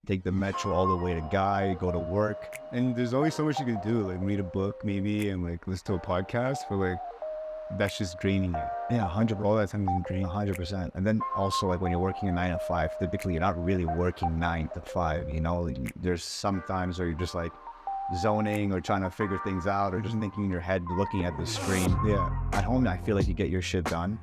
take the metro all the way to Guy, go to work. And there's only so much you can do, like read a book maybe and like listen to a podcast, but like that's just draining you. Yeah, 100%. All that time is draining. 100%. And then also like when you're working a 9 to 5, typically you're not really working 9 to 5, you know? There's some times where you're just like zoning or trying to figure things out or just thinking in your head, looking at the screen. Yeah. At home, I feel like you get your shit done.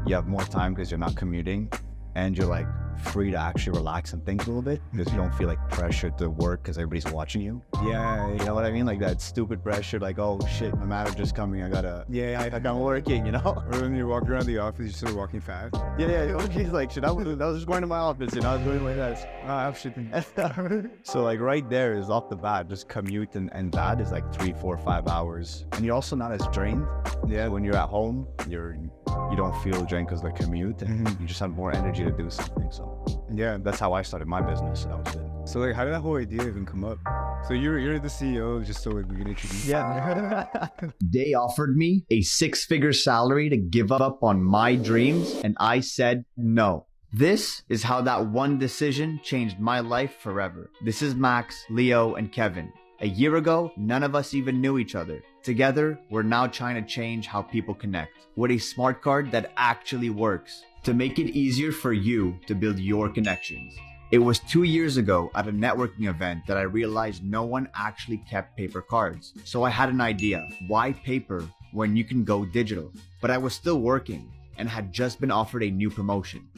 You have more time because you're not commuting and you're like free to actually relax and think a little bit because you don't feel like pressured to work because everybody's watching you. Yeah. You know what I mean? Like that stupid pressure, like, oh shit, my manager's coming, I gotta, I'm working, you know? Or when you're walking around the office, you're still walking fast. Yeah. He's like, shit, I was just going to my office, you know, I was doing like that. I have shit. So like right there is off the bat, just commute and that is like 3, 4, 5 hours. And you're also not as drained. Yeah. When you're at home, you don't feel drained because of the commute and you just have more energy to do something. So yeah, that's how I started my business. That was it. So like, how did that whole idea even come up? So you're the CEO, just so like we can introduce. Yeah. They offered me a 6-figure salary to give up on my dreams, and I said no. This is how that one decision changed my life forever. This is Max, Leo, and Kevin. A year ago, none of us even knew each other. Together, we're now trying to change how people connect with a smart card that actually works to make it easier for you to build your connections. It was 2 years ago at a networking event that I realized no one actually kept paper cards. So I had an idea. Why paper when you can go digital? But I was still working and had just been offered a new promotion.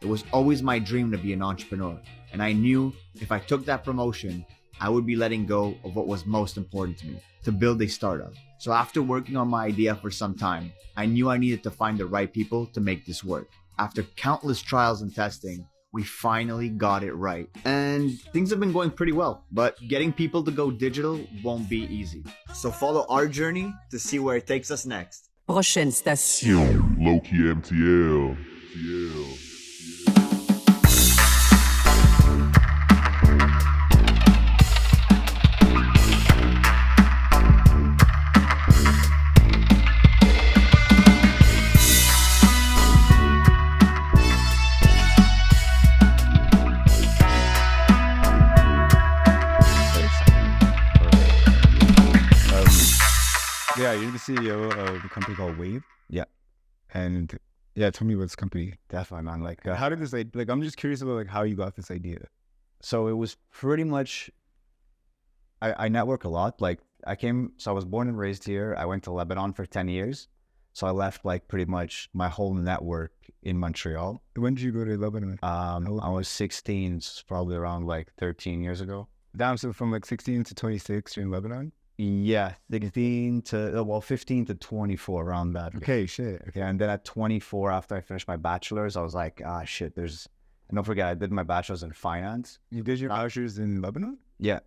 It was always my dream to be an entrepreneur. And I knew if I took that promotion, I would be letting go of what was most important to me, to build a startup. So after working on my idea for some time, I knew I needed to find the right people to make this work. After countless trials and testing, we finally got it right. And things have been going pretty well, but getting people to go digital won't be easy. So follow our journey to see where it takes us next. Prochaine station. Lowkey MTL. Yeah, you're the CEO of a company called Wave. Yeah. And yeah, tell me about this company. Definitely, man. Like, How did this like? I'm just curious about like how you got this idea. so it was pretty much, I network a lot. Like so I was born and raised here. I went to Lebanon for 10 years. So I left like pretty much my whole network in Montreal. When did you go to Lebanon? I was 16, so probably around like 13 years ago. Damn, so from like 16 to 26, you're in Lebanon? Yeah, 15 to 24, around that. Okay, shit. Okay. Yeah, and then at 24, after I finished my bachelor's, I was like, shit, and don't forget, I did my bachelor's in finance. You did your bachelor's in Lebanon? Yeah.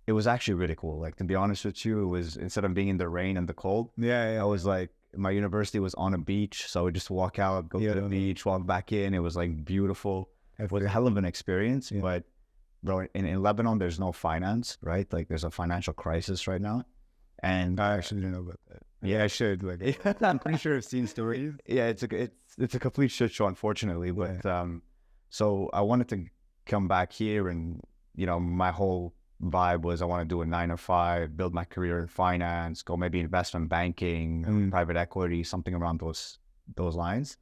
It was actually really cool. Like, to be honest with you, it was, instead of being in the rain and the cold, I was like, my university was on a beach, so I would just walk out, go to the beach, walk back in. It was like beautiful. It was a hell of an experience, but bro, in Lebanon, there's no finance, right? Like, there's a financial crisis right now. And I actually didn't know about that. Yeah, I should. Like, I'm pretty sure I've seen stories. Yeah, it's a complete shit show, unfortunately. But so I wanted to come back here, and you know, my whole vibe was I want to do a 9 to 5, build my career in finance, go maybe investment banking, private equity, something around those lines.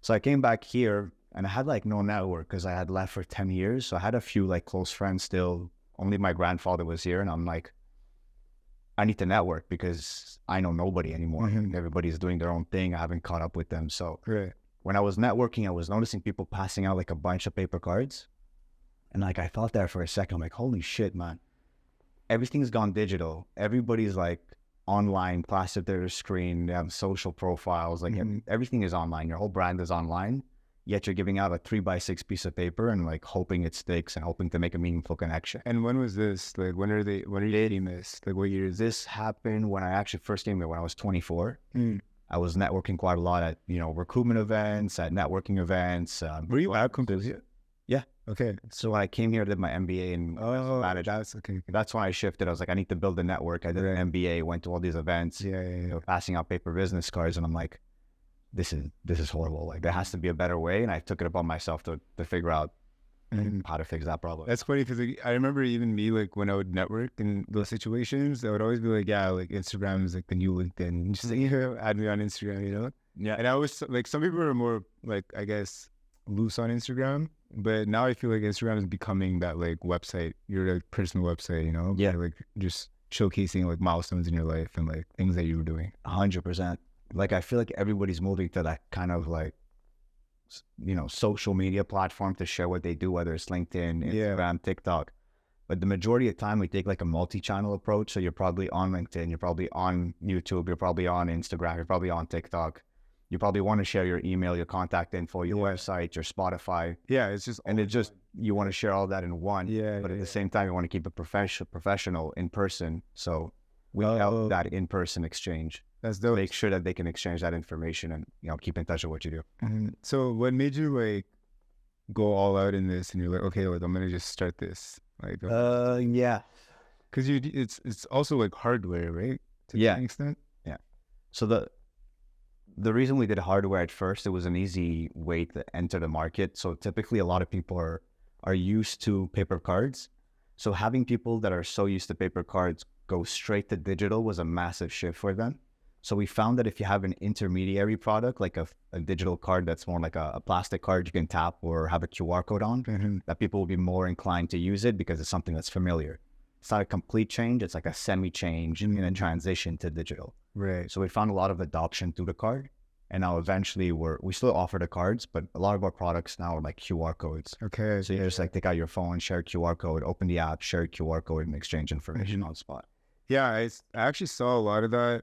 So I came back here. And I had like no network because I had left for 10 years. So I had a few like close friends still. Only my grandfather was here. And I'm like, I need to network because I know nobody anymore. Everybody's doing their own thing. I haven't caught up with them. So when I was networking, I was noticing people passing out like a bunch of paper cards. And like, I thought there for a second, I'm like, holy shit, man. Everything's gone digital. Everybody's like online, plastered their screen. They have social profiles. Like everything is online. Your whole brand is online. Yet you're giving out a 3x6 piece of paper and like hoping it sticks and hoping to make a meaningful connection. And when was this? Like, when are you dating this? Like, what year is this? Happened when I actually first came here when I was 24. I was networking quite a lot at, you know, recruitment events, at networking events. Were you at Complesia? Yeah. Okay. So when I came here, I did my MBA in management. That's when I shifted. I was like, I need to build a network. I did an MBA, went to all these events, passing out paper business cards, and I'm like, this is horrible. Like, there has to be a better way. And I took it upon myself to figure out how to fix that problem. That's funny because like, I remember even me, like when I would network in those situations, I would always be like, yeah, like Instagram is like the new LinkedIn. Just like, add me on Instagram, you know? Yeah. And I was like, some people are more like, I guess, loose on Instagram, but now I feel like Instagram is becoming that like website, your like personal website, you know? Yeah. Like just showcasing like milestones in your life and like things that you were doing. 100%. Like, I feel like everybody's moving to that kind of like, you know, social media platform to share what they do, whether it's LinkedIn, Instagram, TikTok. But the majority of the time we take like a multi-channel approach. So you're probably on LinkedIn, you're probably on YouTube, you're probably on Instagram, you're probably on TikTok. You probably want to share your email, your contact info, your website, your Spotify. Yeah, it's just, And it's just, you want to share all that in one. Yeah, but at the same time, you want to keep it professional in person. So we help that in-person exchange. That's dope. Make sure that they can exchange that information and, you know, keep in touch with what you do. So what made you like go all out in this and you're like, okay, like I'm going to just start this? Like, yeah. Because it's also like hardware, right? To Yeah. an extent. Yeah. So the reason we did hardware at first, it was an easy way to enter the market. So typically a lot of people are used to paper cards. So having people that are so used to paper cards go straight to digital was a massive shift for them. So we found that if you have an intermediary product, like a digital card that's more like a plastic card you can tap or have a QR code on, that people will be more inclined to use it because it's something that's familiar. It's not a complete change. It's like a semi-change in a transition to digital. Right. So we found a lot of adoption through the card. And now eventually we still offer the cards, but a lot of our products now are like QR codes. Okay. So you just like take out your phone, share a QR code, open the app, share a QR code and exchange information on the spot. Yeah, I actually saw a lot of that.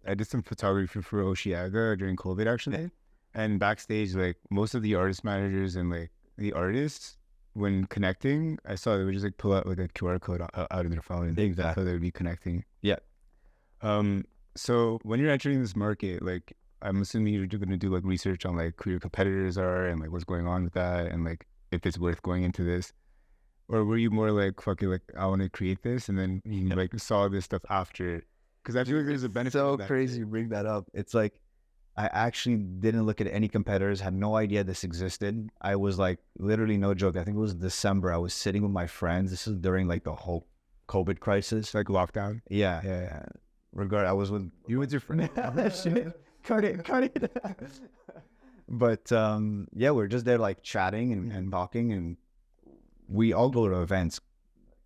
I did some photography for Oshiaga during COVID actually. And backstage, like most of the artist managers and like the artists, when connecting, I saw they would just like pull out like a QR code out of their phone. Exactly. So they would be connecting. Yeah. So when you're entering this market, like I'm assuming you're going to do like research on like who your competitors are and like what's going on with that and like if it's worth going into this. Or were you more like, fuck it, like I want to create this and then you like saw this stuff after? Because I feel like there's a benefit. So to that crazy you bring that up. It's like, I actually didn't look at any competitors, had no idea this existed. I was like, literally no joke. I think it was December. I was sitting with my friends. This is during like the whole COVID crisis. like lockdown. Yeah. I was with You with your friend. cut it. But yeah, we're just there like chatting and talking, and we all go to events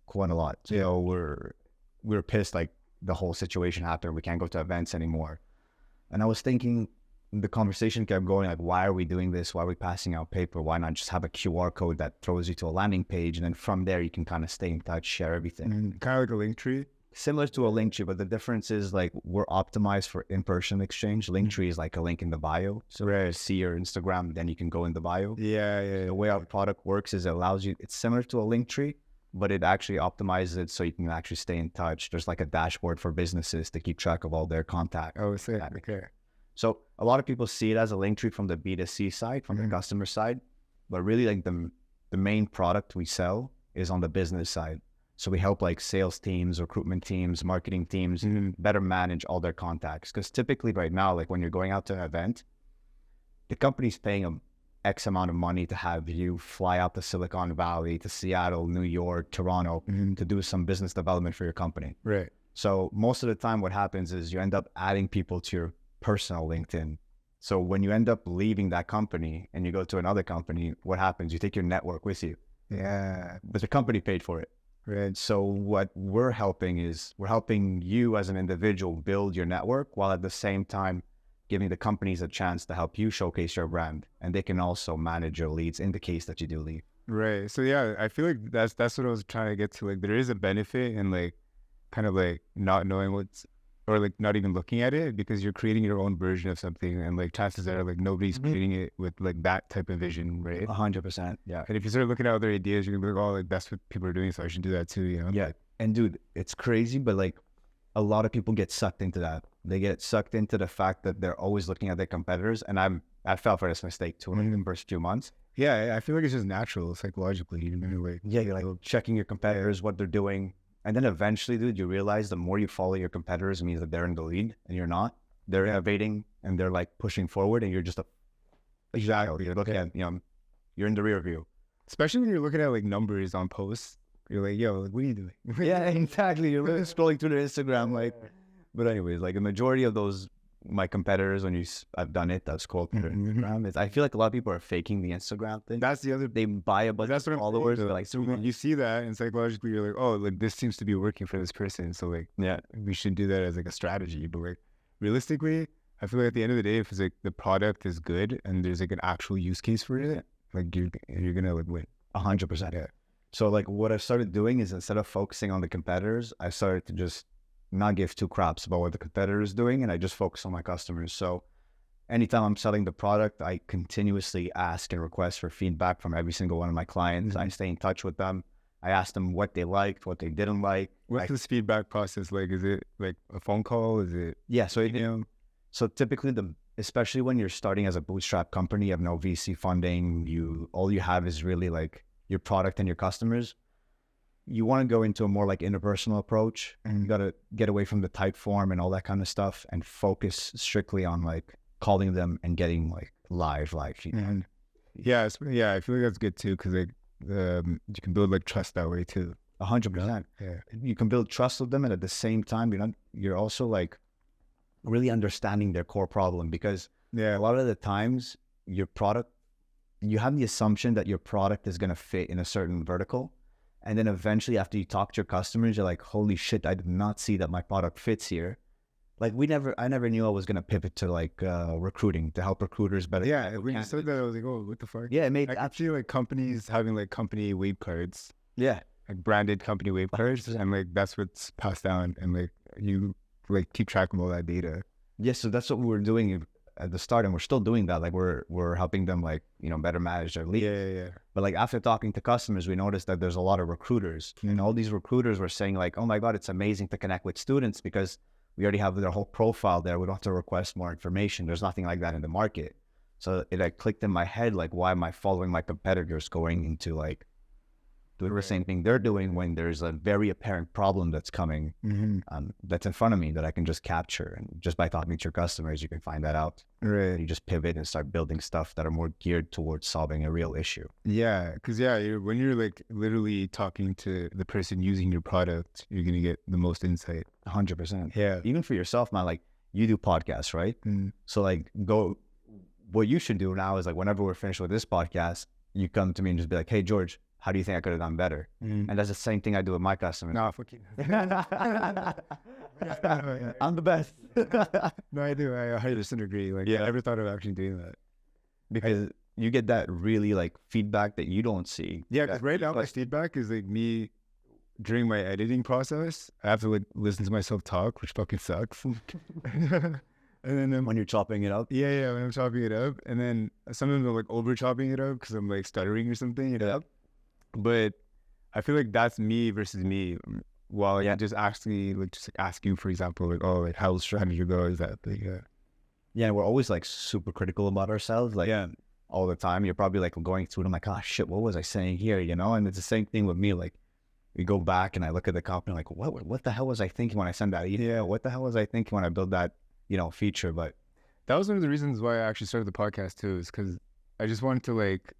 quite a lot. So, you know, we're pissed like the whole situation happened. We can't go to events anymore. And I was thinking, the conversation kept going like, why are we doing this? Why are we passing out paper? Why not just have a QR code that throws you to a landing page? And then from there, you can kind of stay in touch, share everything. Kind of like a link tree. Similar to a link tree, but the difference is like we're optimized for in-person exchange. Linktree is like a link in the bio. So where you see your Instagram, then you can go in the bio. Yeah. The way our product works is it allows you, it's similar to a link tree, but it actually optimizes it so you can actually stay in touch. There's like a dashboard for businesses to keep track of all their contacts. Oh, sick. Okay. So a lot of people see it as a link tree from the B2C side, from the customer side, but really like the main product we sell is on the business side. So we help like sales teams, recruitment teams, marketing teams better manage all their contacts. Because typically right now, like when you're going out to an event, the company's paying them X amount of money to have you fly out to Silicon Valley, to Seattle, New York, Toronto, to do some business development for your company. Right. So most of the time what happens is you end up adding people to your personal LinkedIn. So when you end up leaving that company and you go to another company, what happens? You take your network with you. Yeah. But the company paid for it. Right. So what we're helping you as an individual build your network while at the same time giving the companies a chance to help you showcase your brand, and they can also manage your leads in the case that you do leave. Right. So yeah, I feel like that's what I was trying to get to. Like there is a benefit in like kind of like not knowing what's, or like not even looking at it, because you're creating your own version of something, and like chances are like nobody's creating it with like that type of vision, right? 100%. Yeah. And if you start looking at other ideas, you're gonna be like, oh, like that's what people are doing, so I should do that too, you know? Yeah. And dude, it's crazy, but like a lot of people get sucked into that. They get sucked into the fact that they're always looking at their competitors. And I fell for this mistake too in the first few months. Yeah, I feel like it's just natural psychologically. You know, like, yeah, you're like checking your competitors, what they're doing. And then eventually, dude, you realize the more you follow your competitors means that they're in the lead and you're not. They're innovating and they're like pushing forward, and you're just exactly, you're looking at, you know, you're in the rear view. especially when you're looking at like numbers on posts, you're like, yo, like, what are you doing? Yeah, exactly. You're really scrolling through their Instagram, like. But anyways, like the majority of those my competitors, when I've done it, that's called Instagram. I feel like a lot of people are faking the Instagram thing. That's the other. They buy a bunch of followers. They're like, so when you see that, and psychologically, you're like, oh, like this seems to be working for this person. So like, yeah, we should do that as like a strategy. But like, realistically, I feel like at the end of the day, if it's like the product is good and there's like an actual use case for it, like you're gonna like win 100%. Yeah. So like, what I started doing is instead of focusing on the competitors, I started to just not give two craps about what the competitor is doing, and I just focus on my customers. So anytime I'm selling the product, I continuously ask and request for feedback from every single one of my clients. I stay in touch with them. I ask them what they liked, what they didn't like. What's this feedback process like? Is it like a phone call? Is it So typically, especially when you're starting as a bootstrap company, you have no VC funding. All you have is really like your product and your customers. You want to go into a more like interpersonal approach, and you got to get away from the type form and all that kind of stuff and focus strictly on like calling them and getting like live feedback. Yeah, I feel like that's good too, because like you can build like trust that way too. 100%. Yeah, you can build trust with them, and at the same time, you're also like really understanding their core problem, because a lot of the times your product, you have the assumption that your product is going to fit in a certain vertical. And then eventually after you talk to your customers, you're like, holy shit, I did not see that my product fits here. Like I never knew I was going to pivot to like recruiting to help recruiters better. Yeah. When you said that, I was like, oh, what the fuck? Yeah. It made actually like companies having like company wave cards. Yeah. Like branded company wave cards. And like, that's what's passed down. And like, you like keep track of all that data. Yeah. So that's what we were doing at the start, and we're still doing that. Like we're helping them like, better manage their leads. Yeah. But like after talking to customers, we noticed that there's a lot of recruiters, and all these recruiters were saying like, oh my God, it's amazing to connect with students because we already have their whole profile there. We don't have to request more information. There's nothing like that in the market. So it like clicked in my head, like, why am I following my competitors going into like doing the same thing they're doing when there's a very apparent problem that's coming, that's in front of me that I can just capture. And just by talking to your customers, you can find that out. Right. You just pivot and start building stuff that are more geared towards solving a real issue. Yeah. Because when you're like literally talking to the person using your product, you're going to get the most insight. 100%. Yeah. Even for yourself, man, like you do podcasts, right? So like what you should do now is like, whenever we're finished with this podcast, you come to me and just be like, hey, George, how do you think I could have done better? And that's the same thing I do with my customers. No, fuck you. I'm the best. No, I do. I 100% agree. Like, I never thought of actually doing that. Because you get that really like feedback that you don't see. Yeah, because right now my feedback is like me during my editing process. I have to like listen to myself talk, which fucking sucks. And then when you're chopping it up. Yeah, when I'm chopping it up. And then sometimes I'm like over chopping it up because I'm like stuttering or something. But I feel like that's me versus me. While like, just actually like just like ask you, for example, like, oh, like how's strategy go? Is that like Yeah, we're always like super critical about ourselves. Like all the time. You're probably like going through it. I'm like, oh shit, what was I saying here? And it's the same thing with me. Like we go back and I look at the copy and like, what the hell was I thinking when I sent that email? Yeah, what the hell was I thinking when I built that, feature? But that was one of the reasons why I actually started the podcast too, is because I just wanted to like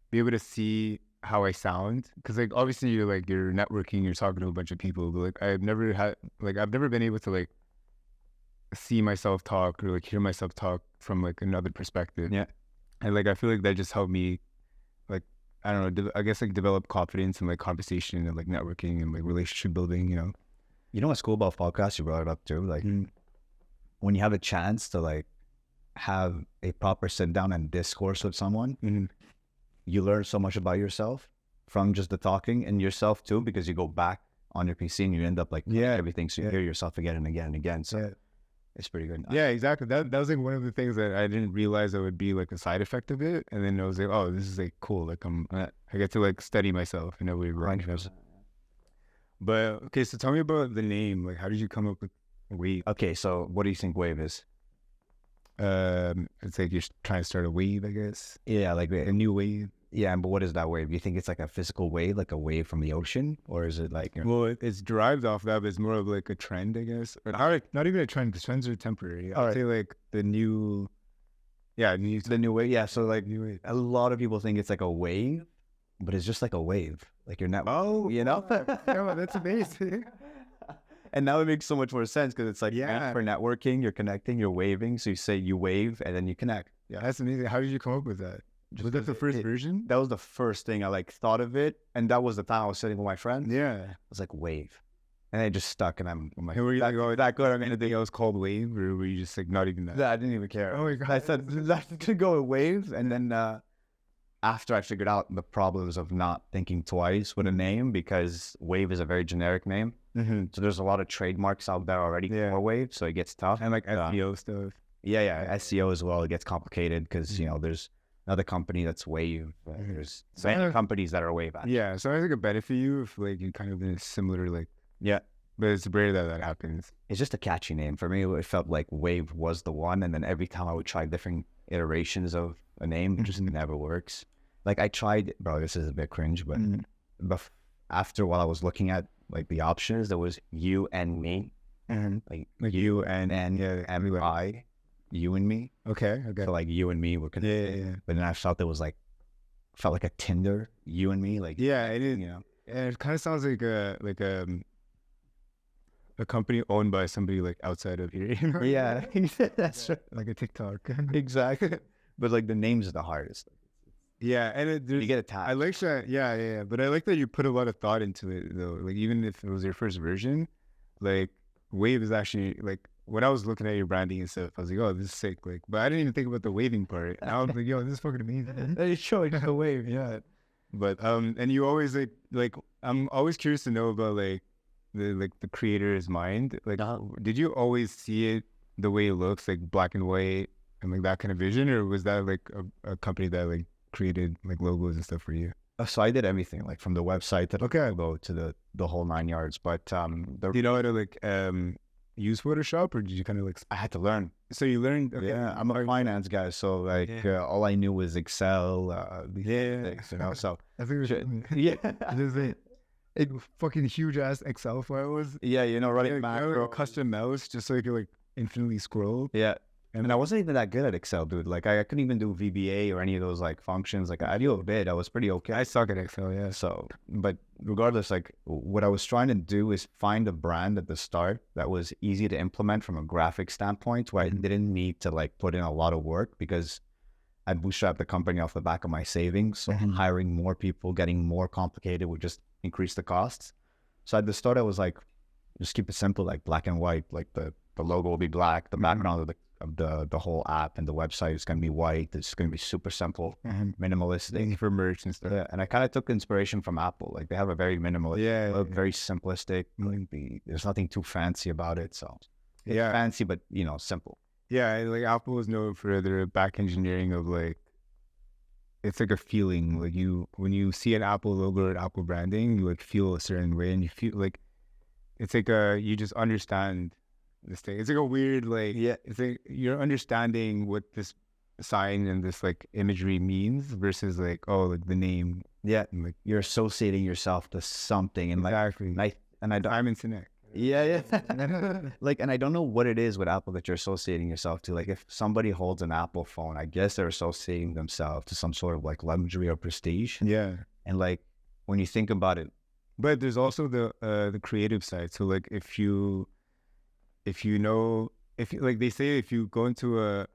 be able to see how I sound. Because like obviously you're networking, you're talking to a bunch of people, but like I've never been able to like see myself talk or like hear myself talk from like another perspective. Yeah. And like I feel like that just helped me like, I don't know, I guess like develop confidence and like conversation and like networking and like relationship building, You know what's cool about podcasts? You brought it up too. Like when you have a chance to like have a proper sit down and discourse with someone, you learn so much about yourself from just the talking, and yourself too, because you go back on your PC and you end up like everything. So you hear yourself again and again and again. So it's pretty good. Yeah, exactly. That was like one of the things that I didn't realize that would be like a side effect of it. And then I was like, oh, this is like cool. Like I get to like study myself in a way. But okay, so tell me about the name. Like, how did you come up with Wave? Okay, so what do you think Wave is? It's like you're trying to start a wave, I guess. Yeah, like a new wave. Yeah, but what is that wave? Do you think it's like a physical wave, like a wave from the ocean, or is it like? Well, it's derived off that, but it's more of like a trend, I guess. Or not even a trend, because trends are temporary. I'd say like the new wave. Yeah, so like a lot of people think it's like a wave, but it's just like a wave, like your network. Oh, you know? yeah, that's amazing. And now it makes so much more sense because it's like for networking, you're connecting, you're waving. So you say you wave and then you connect. Yeah, that's amazing. How did you come up with that? Was that the first version? That was the first thing I like thought of it. And that was the time I was sitting with my friends. Yeah. I was like, wave. And it just stuck. And I'm like, And were you like, oh, that good? I mean, anything else called wave? Or were you just like, not even that? I didn't even care. Oh my God. I said, let's go with wave. And then after I figured out the problems of not thinking twice with a name, because wave is a very generic name. Mm-hmm. So there's a lot of trademarks out there already for wave. So it gets tough. And like SEO stuff. Yeah. SEO as well. It gets complicated because, you know, there's another company that's wave. There's many companies that are wave. Actually. Yeah. So I think a benefit you if like you kind of in a similar like, but it's rare that happens. It's just a catchy name. For me, it felt like wave was the one. And then every time I would try different iterations of a name, it just never works. Like I tried, bro, this is a bit cringe, but after while I was looking at like the options, there was you and me, like you and I, you and me. Okay. So like you and me were connected. Yeah. But then I felt it was like, felt like a Tinder, you and me, like it is. You know, and it kind of sounds like a company owned by somebody like outside of here. You know? Yeah, that's right. Like a TikTok. Exactly. But like the names are the hardest. Yeah, and You get attached. I like that. Yeah. But I like that you put a lot of thought into it, though. Like even if it was your first version, like wave is actually like when I was looking at your branding and stuff, I was like, oh, this is sick. Like, but I didn't even think about the waving part. And I was like, yo, this is fucking amazing. It's showing the wave, yeah. But and you always like I'm always curious to know about like the creator's mind. Like, did you always see it the way it looks, like black and white, and like that kind of vision, or was that like a company that like created like logos and stuff for you? So I did everything, like from the website to the logo to the whole 9 yards. But do you know how to like use Photoshop, or did you kind of like? I had to learn. So you learned? Okay. Yeah, I'm a finance guy, so like all I knew was Excel. Things, you know. So I think there's a fucking huge ass Excel file was. Yeah, you know, running macro, custom mouse, just so you could like infinitely scroll. Yeah. And I wasn't even that good at Excel, dude. Like I couldn't even do VBA or any of those like functions. Like I knew a bit. I was pretty okay. I suck at Excel, yeah. So, but regardless, like what I was trying to do is find a brand at the start that was easy to implement from a graphic standpoint, where I didn't need to like put in a lot of work, because I bootstrapped the company off the back of my savings. So hiring more people, getting more complicated would just increase the costs. So at the start, I was like, just keep it simple, like black and white. Like the logo will be black, the background of the whole app and the website is going to be white. It's going to be super simple, minimalistic for merch and stuff. Yeah, and I kind of took inspiration from Apple. Like they have a very minimalist look, very simplistic. Like there's nothing too fancy about it. So it's fancy, but you know, simple. Yeah, like Apple is known for their back engineering of like, it's like a feeling. Like when you see an Apple logo or Apple branding, you like feel a certain way, and you feel like it's like you just understand this thing. It's like a weird like it's like you're understanding what this sign and this like imagery means versus like like the name. Yeah, and, like you're associating yourself to something, and I'm in Sinek. Yeah. Like, and I don't know what it is with Apple that you're associating yourself to. Like, if somebody holds an Apple phone, I guess they're associating themselves to some sort of like luxury or prestige. Yeah. And like, when you think about it, but there's also the creative side. So like, if you like they say, if you go into a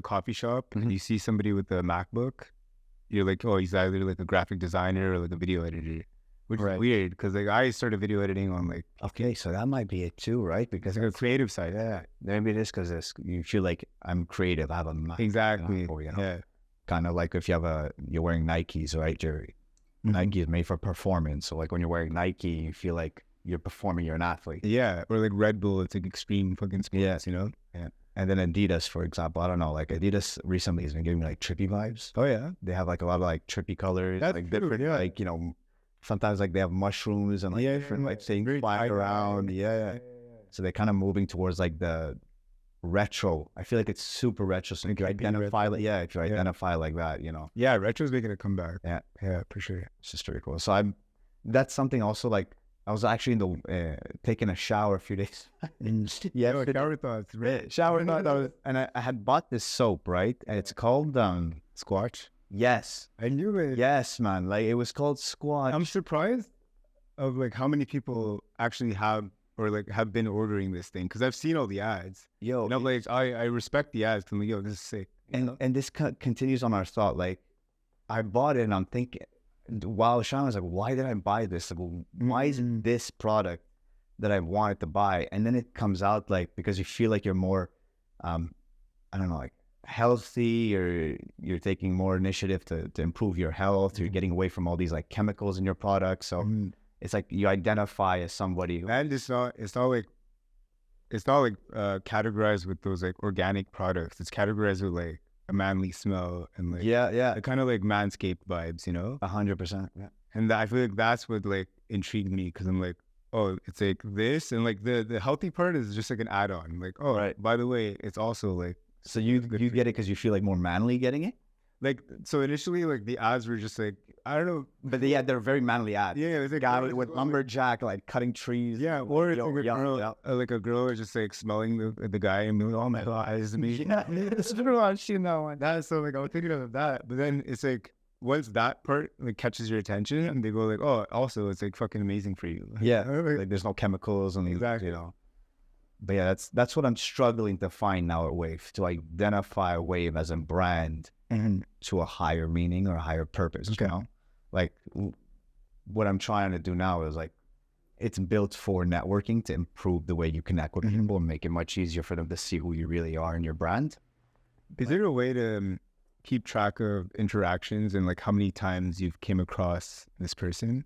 coffee shop and you see somebody with a MacBook, you're like, oh, he's either like a graphic designer or like a video editor. Which is weird, because like I started video editing on like... Okay, so that might be it too, right? Because the creative side. Yeah, maybe it is because you feel like I'm creative. I have a Mac. Exactly. You know? Yeah. Kind of like if you're wearing Nikes, right, Jerry? Nike is made for performance. So like when you're wearing Nike, you feel like you're performing, you're an athlete. Yeah, or like Red Bull, it's like extreme fucking sports, you know? Yeah. And then Adidas, for example, I don't know, like Adidas recently has been giving me like trippy vibes. Oh yeah? They have like a lot of like trippy colors. That's like true, different, like, you know... Sometimes like they have mushrooms and like different like things flying around. Yeah. So they're kind of moving towards like the retro. I feel like it's super retro. So if you identify identify like that, you know. Yeah, retro's making a comeback. Yeah, for sure. It's just very cool. So that's something also like I was actually taking a shower a few days. Shower thoughts. Shower thoughts. And I had bought this soap, right? And it's called Squatch. Yes. I knew it. Yes, man. Like it was called Squatch. I'm surprised of like how many people actually have or like have been ordering this thing because I've seen all the ads. Yo, And I'm like, I respect the ads. I'm like, yo, this is sick. and this continues on our thought. Like I bought it and I'm thinking, while Sean was like, why did I buy this? Like, why isn't this product that I wanted to buy? And then it comes out like, because you feel like you're more, I don't know, like healthy, or you're taking more initiative to improve your health. You're getting away from all these like chemicals in your products. So it's like you identify as somebody who, And it's not like categorized with those like organic products. It's categorized with like a manly smell and like yeah, kind of like Manscaped vibes, you know? 100%. Yeah. And I feel like that's what like intrigued me because I'm like, oh, it's like this, and like the healthy part is just like an add-on. Like, oh, Right. by the way, it's also like, So you get it because you feel like more manly getting it? like, so initially like the ads were just like, I don't know, But they're very manly ads. yeah, it was like Guy with lumberjack, like cutting trees. yeah, or it's like a Yeah, girl, yeah. like a girl is just like smelling the guy and being like, oh my god, it's me. Yeah, it's true. I've seen that one. That's so like I was thinking of that, but then it's like once that part like catches your attention, and they go like, oh, also it's like fucking amazing for you. Yeah, Like, like there's no chemicals and Exactly. you know. But yeah, that's what I'm struggling to find now at Wave, to identify Wave as a brand to a higher meaning or a higher purpose. Okay. You know, like what I'm trying to do now is like it's built for networking to improve the way you connect with people and make it much easier for them to see who you really are in your brand. is there a way to keep track of interactions and like how many times you've came across this person?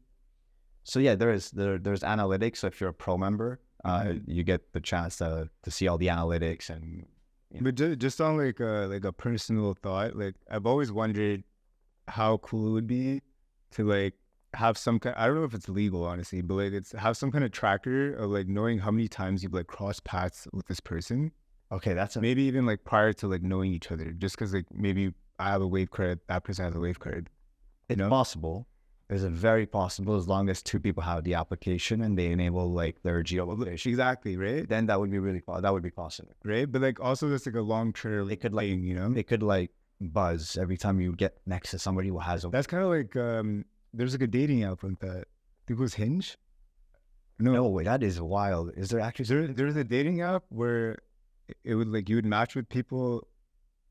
So yeah, there's analytics. So if you're a pro member, you get the chance to see all the analytics and. But just on like a personal thought, like I've always wondered how cool it would be to like have some kind, I don't know if it's legal honestly, but like it's have some kind of tracker of like knowing how many times you've like crossed paths with this person. Okay, that's Maybe even like prior to like knowing each other, just because like maybe I have a wave card, that person has a wave card. it's possible. Is it very possible as long as two people have the application and they enable like their geolocation? Exactly, right? Then that would be that would be possible. Right? But like also that's like a long term They could like thing, you know? they could like buzz every time you get next to somebody who has a. That's kind of like there's like a dating app like that. I think it was Hinge. No way, that is wild. Is there actually? There's a dating app where it would like you would match with people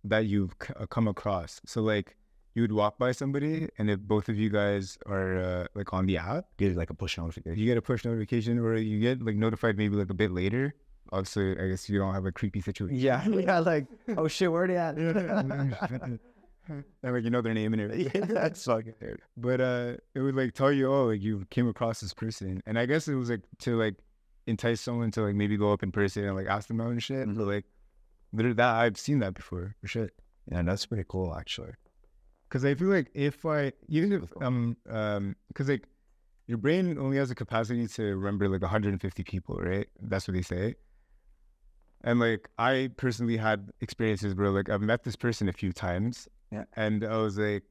that you've come across. So like you would walk by somebody, and if both of you guys are like on the app, Get like a push notification. you get a push notification, or you get like notified maybe like a bit later. Obviously, I guess you don't have a creepy situation. Yeah, like oh shit, where they at? And like you know their name and everything. Yeah, that's fucking weird. But it would like tell you, oh, like you came across this person, and I guess it was like to like entice someone to like maybe go up in person and like ask them out and shit. But like that I've seen that before for shit. Yeah, that's pretty cool actually. Because I feel like if I even if because like your brain only has the capacity to remember like 150 people, right? That's what they say. And like I personally had experiences where like I've met this person a few times, and I was like,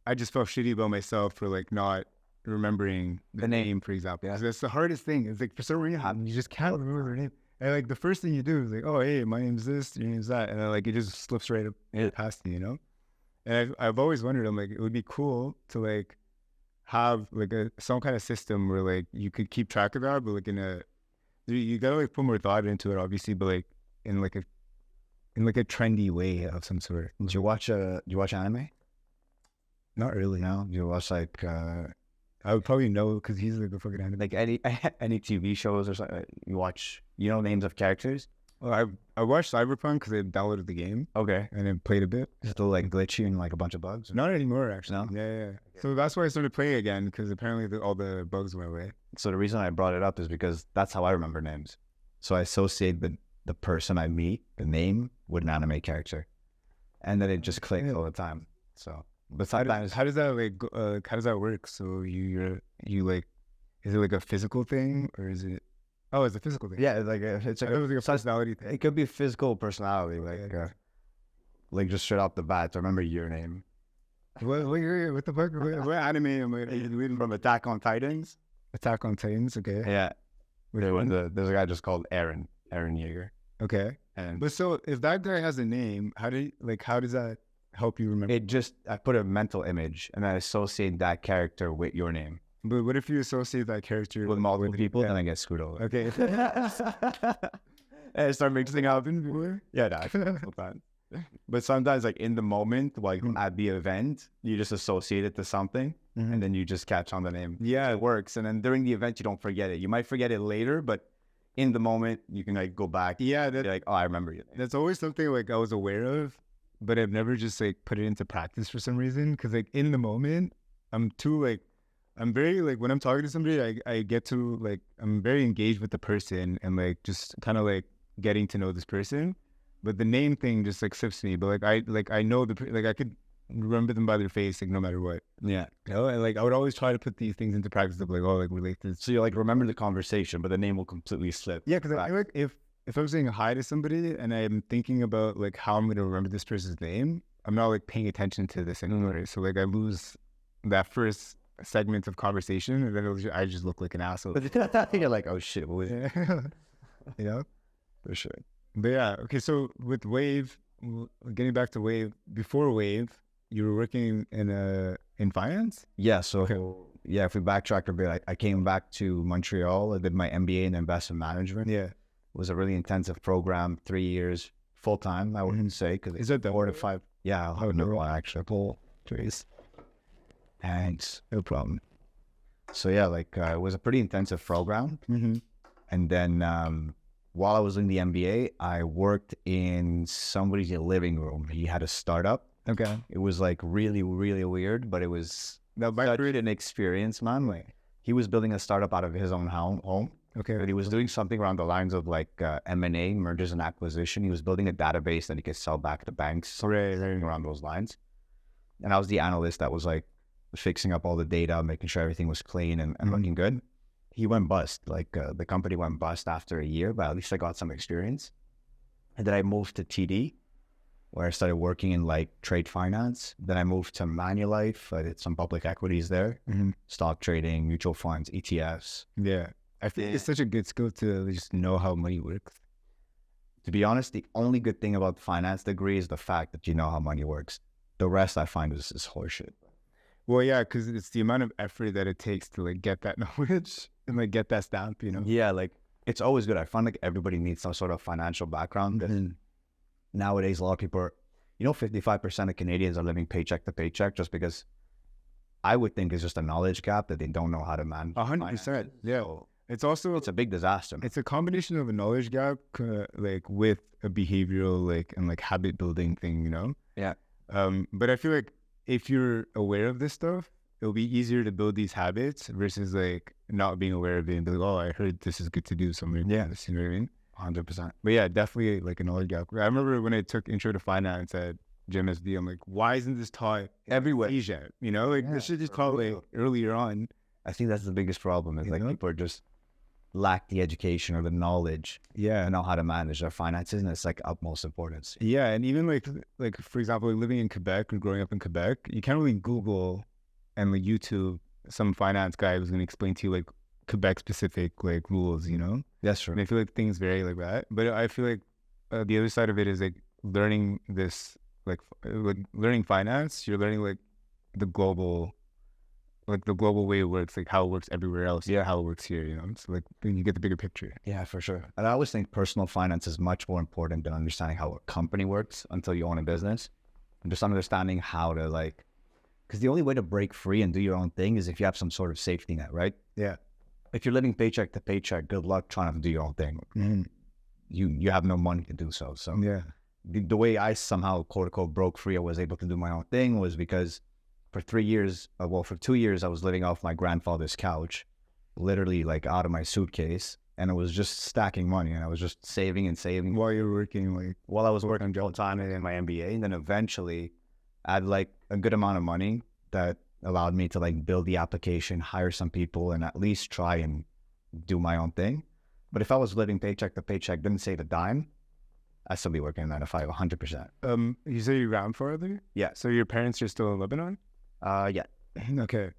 I just felt shitty about myself for like not remembering the name, for example. Yeah. That's the hardest thing. It's like for some reason you just can't remember their name. And like the first thing you do is like, oh hey, my name's this, your name's that, and then like it just slips right up past you, you know. And I've always wondered, I'm like, it would be cool to like have like some kind of system where like you could keep track of that, but like you gotta like put more thought into it, obviously, but like in like a trendy way of some sort. Do you watch anime? Not really. No. Do you watch like I would probably know because he's like a fucking anime. like any TV shows or something? You watch, names of characters? Well, I watched Cyberpunk because I downloaded the game. Okay. And then played a bit. It's still like glitchy and like a bunch of bugs? Not anymore, actually. No? Yeah. Okay. So that's why I started playing again, because apparently all the bugs went away. So the reason I brought it up is because that's how I remember names. So I associate the person I meet, the name, with an anime character. And then it just clicks all the time. So, but sometimes... How does that work? So you like, is it like a physical thing, or is it... Oh, it's a physical thing. Yeah, it's like it was like a personality thing. It could be a physical personality, like just straight off the bat. I remember your name. What the fuck? What anime am I reading From Attack on Titans? Attack on Titans, okay. Yeah. There's a guy just called Aaron Yeager. Okay. And But so if that guy has a name, how does help you remember? I put a mental image and I associate that character with your name. But what if you associate that character With multiple people, then I get screwed over. Okay. And I start mixing up. Yeah, no, Mm-hmm. but sometimes, like in the moment, like at the event, you just associate it to something, and then you just catch on the name. Yeah, it works. And then during the event, you don't forget it. You might forget it later, but in the moment, you can like go back. Yeah, be like, oh, I remember you. that's always something like I was aware of, but I've never just like put it into practice for some reason. Because like in the moment, I'm very like when I'm talking to somebody, I get to like I'm very engaged with the person and like just kind of like getting to know this person. But the name thing just like slips me. But I know I could remember them by their face like no matter what. Yeah. You know, and like I would always try to put these things into practice of like relate to this. So you like remember the conversation, but the name will completely slip. Yeah, because I feel like if I'm saying hi to somebody and I'm thinking about like how I'm going to remember this person's name, I'm not like paying attention to this anymore. So like I lose that first segment of conversation, and then I just look like an asshole. You're like, oh shit, what was it? You know, For sure. but yeah, okay. So with Wave, getting back to Wave, before Wave, you were working in finance. Yeah. So yeah, if we backtrack a bit, I came back to Montreal. I did my MBA in investment management. Yeah, It was a really intensive program, 3 years full time. I wouldn't say because is that the 4 to 5? Yeah, Oh, no. no, actually, full 3 years. Thanks, no problem. So yeah, like it was a pretty intensive program. Mm-hmm. And then while I was in the MBA, I worked in somebody's living room. He had a startup. Okay. It was like really, really weird, but it was Now, such an experience, man. Like he was building a startup out of his own home. okay. But he was doing something around the lines of like M&A, mergers and acquisition. He was building a database that he could sell back to banks, something around those lines. And I was the analyst that was like fixing up all the data, making sure everything was clean and looking good. He went bust. Like the company went bust after a year, but at least I got some experience. And then I moved to TD, where I started working in like trade finance. Then I moved to Manulife. I did some public equities there, stock trading, mutual funds, ETFs. Yeah. I think it's such a good skill to just know how money works. To be honest, the only good thing about the finance degree is the fact that you know how money works. The rest I find is horseshit. Well, yeah, because it's the amount of effort that it takes to like get that knowledge and like get that stamp, you know? Yeah, like it's always good. I find like everybody needs some sort of financial background. And nowadays, a lot of people are, 55% of Canadians are living paycheck to paycheck just because I would think it's just a knowledge gap that they don't know how to manage. 100%. Yeah. So It's also, it's a big disaster. it's a combination of a knowledge gap, like with a behavioral, like, and like habit building thing, you know? Yeah. But I feel like if you're aware of this stuff, it'll be easier to build these habits versus like not being aware of it and be like, oh, I heard this is good to do. So I'm going to do this, you know what I mean? 100%. But yeah, definitely like a knowledge gap. I remember when I took intro to finance at GMSD, I'm like, why isn't this taught Everywhere. Asia? You know, like this should just taught like earlier on. I think that's the biggest problem is You like know? people are just lack the education or the knowledge Yeah. and know how to manage their finances, and it's like utmost importance. Yeah, and even like for example, living in Quebec or growing up in Quebec, you can't really Google and like YouTube some finance guy who's going to explain to you like Quebec specific like rules, you know? That's true. And I feel like things vary like that. But I feel like the other side of it is like learning this, like learning finance. You're learning like the global way it works, like how it works everywhere else. Yeah. How it works here, you know? So like then you get the bigger picture. Yeah, for sure. And I always think personal finance is much more important than understanding how a company works until you own a business. And just understanding how to like, because the only way to break free and do your own thing is if you have some sort of safety net, right? Yeah. If you're living paycheck to paycheck, good luck trying to do your own thing. You have no money to do so. So Yeah. the way I somehow quote unquote broke free, I was able to do my own thing was because for 3 years, for 2 years, I was living off my grandfather's couch, literally like out of my suitcase. And I was just stacking money and I was just saving and saving While you're working, like while I was working full time in my MBA. And then eventually I had like a good amount of money that allowed me to like build the application, hire some people, and at least try and do my own thing. But if I was living paycheck to paycheck, didn't save a dime, I'd still be working 9 to 5, 100%. you say your grandfather? Yeah. So your parents are still in Lebanon? Yeah. Okay.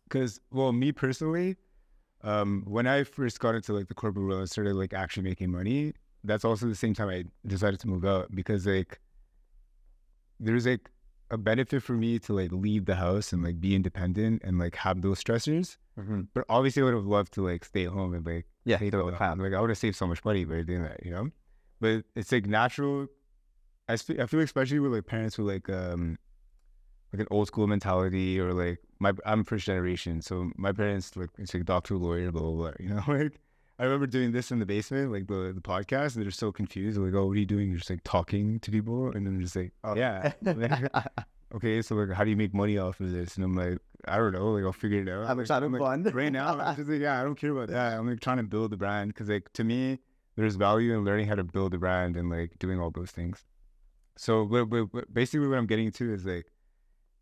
Because, well, me personally, when I first got into like the corporate world and started like actually making money, that's also the same time I decided to move out because like there's like a benefit for me to like leave the house and like be independent and like have those stressors. But obviously I would have loved to like stay home and like stay the time. Like I would have saved so much money by doing that, you know? But it's like natural. I feel like especially with like parents with like an old school mentality, or like I'm first generation, so my parents like it's like doctor, lawyer, blah blah blah. You know, like I remember doing this in the basement, like the podcast, and they're so confused. They're like, "Oh, what are you doing?" You're just like talking to people, and then they're just like, "Oh yeah, okay." So like, how do you make money off of this? And I'm like, I don't know. Like I'll figure it out. I'm having fun right now. I'm just like, yeah, I don't care about that. I'm like trying to build a brand because like to me, there's value in learning how to build a brand and like doing all those things. So, but basically, what I'm getting to is like,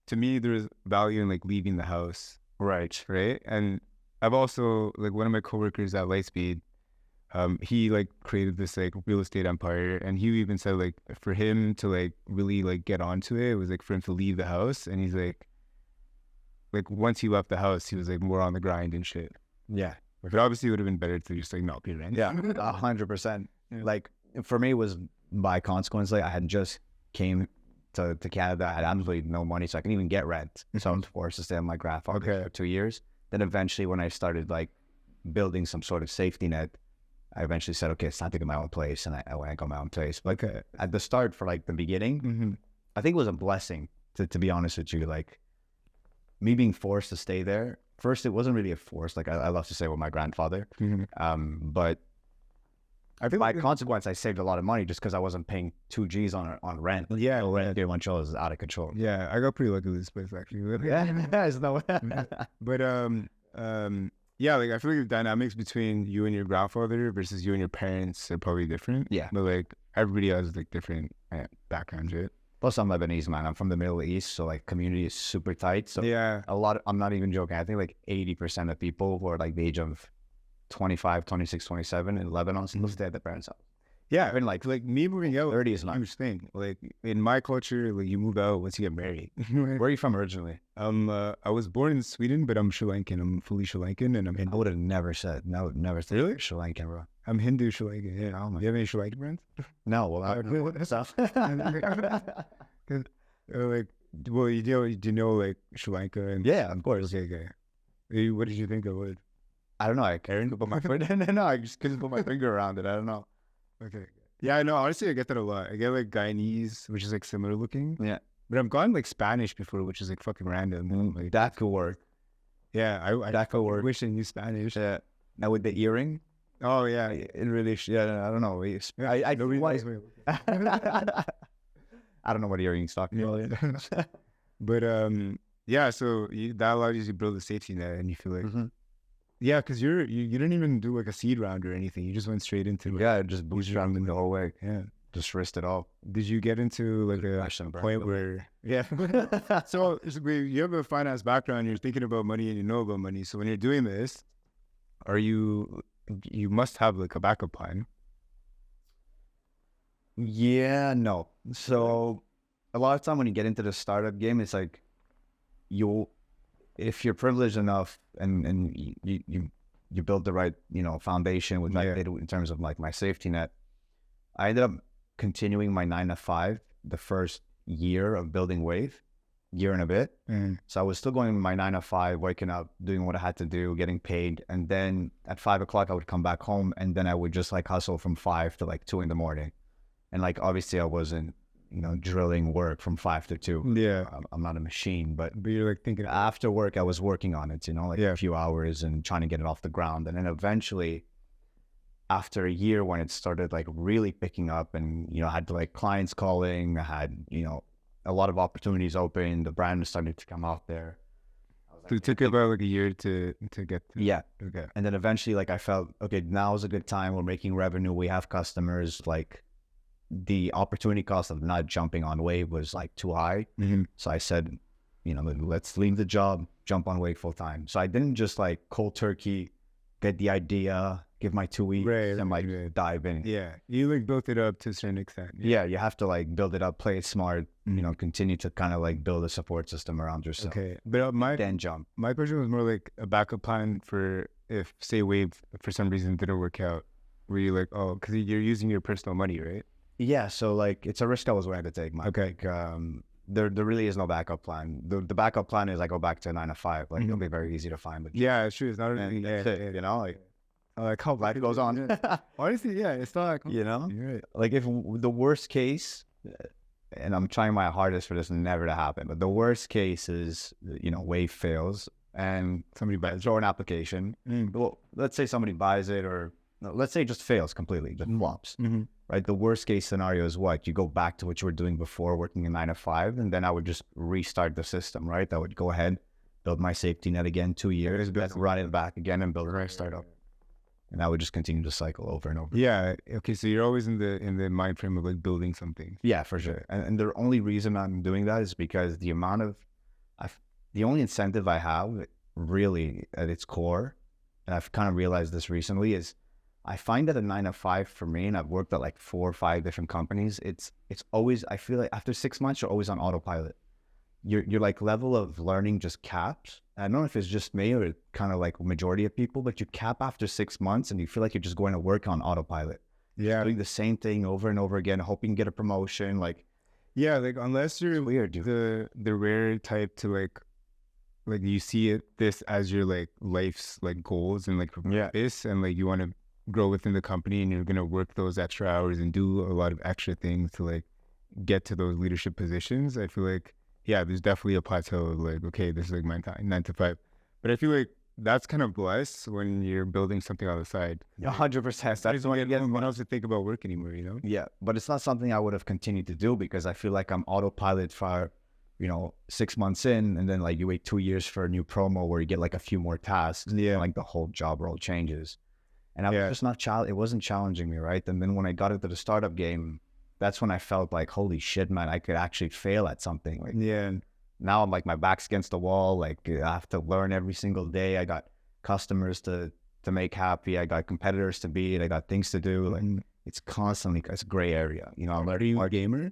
to me, there's value in like leaving the house, right? And I've also like one of my coworkers at Lightspeed, he like created this like real estate empire, and he even said like for him to like really like get onto it, it was like for him to leave the house, and he's like once he left the house, he was like more on the grind and shit. Yeah, but obviously it would have been better to just like not pay rent. Yeah, 100%. Like for me, it was by consequence. Like I had just came to Canada. I had absolutely no money, so I couldn't even get rent. So I was forced to stay with my grandfather for 2 years. Then eventually, when I started like building some sort of safety net, I eventually said, okay, it's time to get my own place, and I went and got my own place. But at the start, for like the beginning, I think it was a blessing to be honest with you. Like me being forced to stay there. First, it wasn't really a force. Like I love to say with my grandfather, but I think by consequence, I saved a lot of money just because I wasn't paying 2 G's on rent. Yeah, so rent in Montreal is out of control. Yeah, I got pretty lucky with this place actually. Yeah, there's no. But yeah, like I feel like the dynamics between you and your grandfather versus you and your parents are probably different. Yeah, but like everybody has like different backgrounds, right? Plus, I'm Lebanese, man. I'm from the Middle East, so like community is super tight. So yeah, I'm not even joking. I think like 80% of people who are like the age of 25, 26, 27 in Lebanon still stay at their parents' house. Yeah, and like me moving out, 30 is not. Huge thing. Like in my culture, like you move out once you get married. Where are you from originally? I was born in Sweden, but I'm Sri Lankan. I'm fully Sri Lankan, and I'm Hindu. I would have never said. No, never said really Sri Lankan, bro. I'm Hindu Sri Lankan. Yeah. Oh my. You have any Sri Lankan friends? No. Well, what's up? Like, well, do you know like Sri Lanka? And yeah, of course. Okay. What did you think of it? I don't know. I couldn't put my no, I just couldn't put my finger around it. I don't know. Okay. Yeah, I know. Honestly, I get that a lot. I get like Guyanese, which is like similar looking. Yeah. But I've gotten like Spanish before, which is like fucking random. Like, that could work. Yeah, that could work. Wish I knew Spanish. Yeah. Now with the earring. Oh yeah. It really. Yeah. I don't know. I don't know what earrings talking about. But yeah. So that allows you to build a safety net, and you feel like. Yeah, because you didn't even do like a seed round or anything. You just went straight into it. Yeah, just bootstrapping the whole way. Yeah, just risked it all. Did you get into like a point where so you have a finance background, you're thinking about money and you know about money. So when you're doing this, you must have like a backup plan. Yeah, no. So a lot of time when you get into the startup game, it's like if you're privileged enough and you build the right, foundation with in terms of like my safety net, I ended up continuing my 9 to 5 the first year of building Wave, year and a bit. So I was still going my 9 to 5, waking up, doing what I had to do, getting paid. And then at 5 o'clock, I would come back home, and then I would just like hustle from 5 to like 2 in the morning. And like, obviously I wasn't, drilling work from 5 to 2. Yeah. I'm not a machine, but you're like thinking after work, I was working on it, a few hours and trying to get it off the ground. And then eventually after a year, when it started like really picking up and, I had like clients calling, I had, a lot of opportunities open, the brand was starting to come out there. So it took about like a year to get to. Yeah. Okay. And then eventually like I felt, okay, now is a good time. We're making revenue. We have customers. Like the opportunity cost of not jumping on Wave was like too high. So I said, let's leave the job, jump on Wave full time. So I didn't just like cold turkey, get the idea, give my 2 weeks and dive in. Yeah. You like built it up to a certain extent. Yeah. You have to like build it up, play it smart, continue to kind of like build a support system around yourself. Okay. But then jump. My question was more like a backup plan for if say Wave for some reason didn't work out, where you like, oh, because you're using your personal money, right? Yeah, so like it's a risk I was willing to take, man. Okay. Like, there really is no backup plan. The backup plan is I go back to 9 to 5. Like it'll be very easy to find. But Yeah, it's true. It's not and really, that's it, you know, like how life goes on. Honestly, yeah, it's not like, You know, you're right. like if the worst case, and I'm trying my hardest for this never to happen, but the worst case is, you know, Wave fails and somebody buys throw an application. Well, let's say somebody buys it, or no, let's say it just fails completely, just flops. Right? The worst case scenario is what? You go back to what you were doing before, working a 9 to 5, and then I would just restart the system, right? I would go ahead, build my safety net again, 2 years, then run it back again and build a startup. And I would just continue to cycle over and over. Yeah. Okay. So you're always in the mind frame of like building something. Yeah, for sure. And the only reason I'm doing that is because the amount of, the only incentive I have really at its core, and I've kind of realized this recently, is I find that a 9 to 5 for me, and I've worked at like 4 or 5 different companies, it's always, I feel like after 6 months, you're always on autopilot. Your like level of learning just caps. I don't know if it's just me or kind of like majority of people, but you cap after 6 months and you feel like you're just going to work on autopilot. Yeah. Doing the same thing over and over again, hoping you get a promotion. Like, yeah, like unless you're weird, dude. the rare type to like you see it this as your like life's like goals and like purpose, and like you want to grow within the company and you're gonna work those extra hours and do a lot of extra things to like get to those leadership positions. I feel like, yeah, there's definitely a plateau of like, okay, this is like my time, 9 to 5. But I feel like that's kind of blessed when you're building something on the side. 100%. That's why you get one else to think about work anymore, you know? Yeah, but it's not something I would have continued to do because I feel like I'm autopilot for, you know, 6 months in, and then like you wait 2 years for a new promo where you get like a few more tasks. Yeah, and, like the whole job role changes, and I was just not it wasn't challenging me, right? And then when I got into the startup game, that's when I felt like, holy shit, man, I could actually fail at something. Like, now I'm like, my back's against the wall. Like, I have to learn every single day. I got customers to make happy. I got competitors to beat. I got things to do. Like, it's constantly, it's a gray area. You know, I'm Are you a gamer?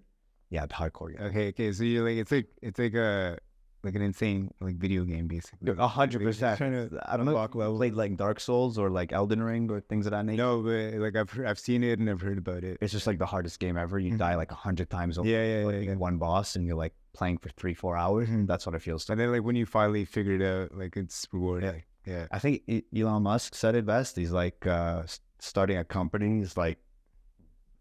Yeah, hardcore. Yeah. Okay. So you're like, it's like an insane like video game basically. 100%. I don't know if you played like Dark Souls or like Elden Ring or things of that nature. No, but like I've seen it and I've heard about it. It's just like the hardest game ever. You die like 100 times over. Yeah. One boss, and you're like playing for 3-4 hours. That's what it feels like. And then like when you finally figure it out, like it's rewarding. Yeah. I think Elon Musk said it best. He's like starting a company is like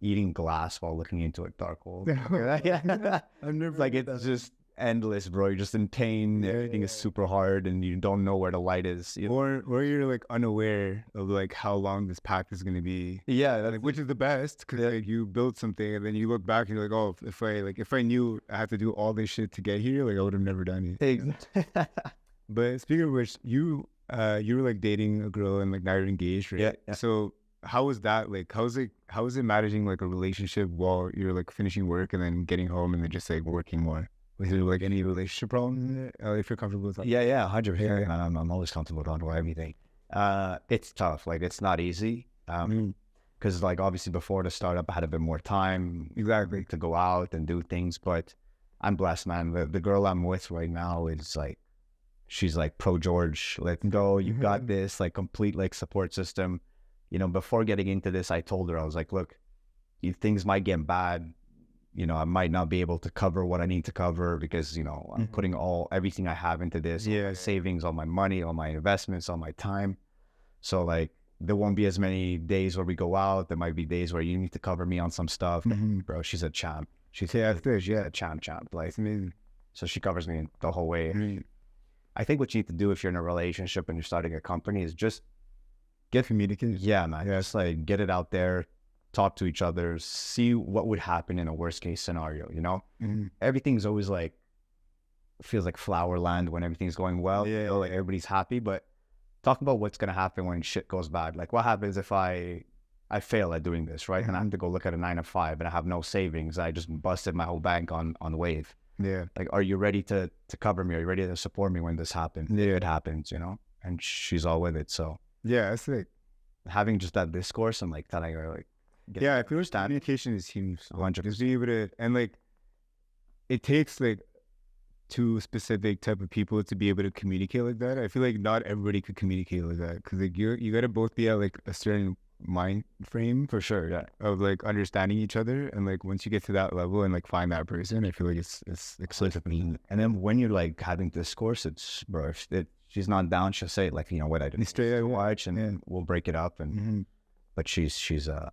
eating glass while looking into a dark hole. Yeah. I've never like it's just endless, bro. You're just in pain. Everything is super hard, and you don't know where the light is. You know? Or you're like unaware of like how long this path is going to be. Yeah, like, which is the best because like you build something and then you look back and you're like, oh, if I knew I had to do all this shit to get here, like I would have never done it. But speaking of which, you were like dating a girl and like now you're engaged, right? Yeah. So how was that? Like, how is it managing like a relationship while you're like finishing work and then getting home and then just like working more? Was there like any relationship problems if you're comfortable with that? Yeah, 100%. I'm always comfortable talking about everything. It's tough. Like, it's not easy. Because like obviously before the startup, I had a bit more time to go out and do things. But I'm blessed, man. The girl I'm with right now is like, she's like pro George. Let's go. You got this. Like complete like support system. You know, before getting into this, I told her, I was like, look, things might get bad. You know, I might not be able to cover what I need to cover because, you know, I'm putting everything I have into this, all my savings, all my money, all my investments, all my time. So like, there won't be as many days where we go out. There might be days where you need to cover me on some stuff. Bro, she's a champ. She's a champ. Like, so she covers me the whole way. I think what you need to do if you're in a relationship and you're starting a company is just get communication. Yeah, man. Just like get it out there. Talk to each other, see what would happen in a worst case scenario, you know? Everything's always like, feels like flower land when everything's going well. You know, like everybody's happy, but talk about what's going to happen when shit goes bad. Like what happens if I fail at doing this, right? And I have to go look at a 9 to 5 and I have no savings. I just busted my whole bank on Wave. Yeah. Like, are you ready to cover me? Are you ready to support me when this happens? Yeah. It happens, you know? And she's all with it. So yeah, that's like having just that discourse and like telling her like, I feel like communication is huge. 100%. And like, it takes like 2 specific type of people to be able to communicate like that. I feel like not everybody could communicate like that because like you got to both be at like a certain mind frame For sure, yeah. of like understanding each other, and like once you get to that level and like find that person, I feel like it's And then when you're like having discourse, it's bro, if she's not down, she'll say it, like, you know what, I didn't straight too out, much, and we'll break it up. And but she's a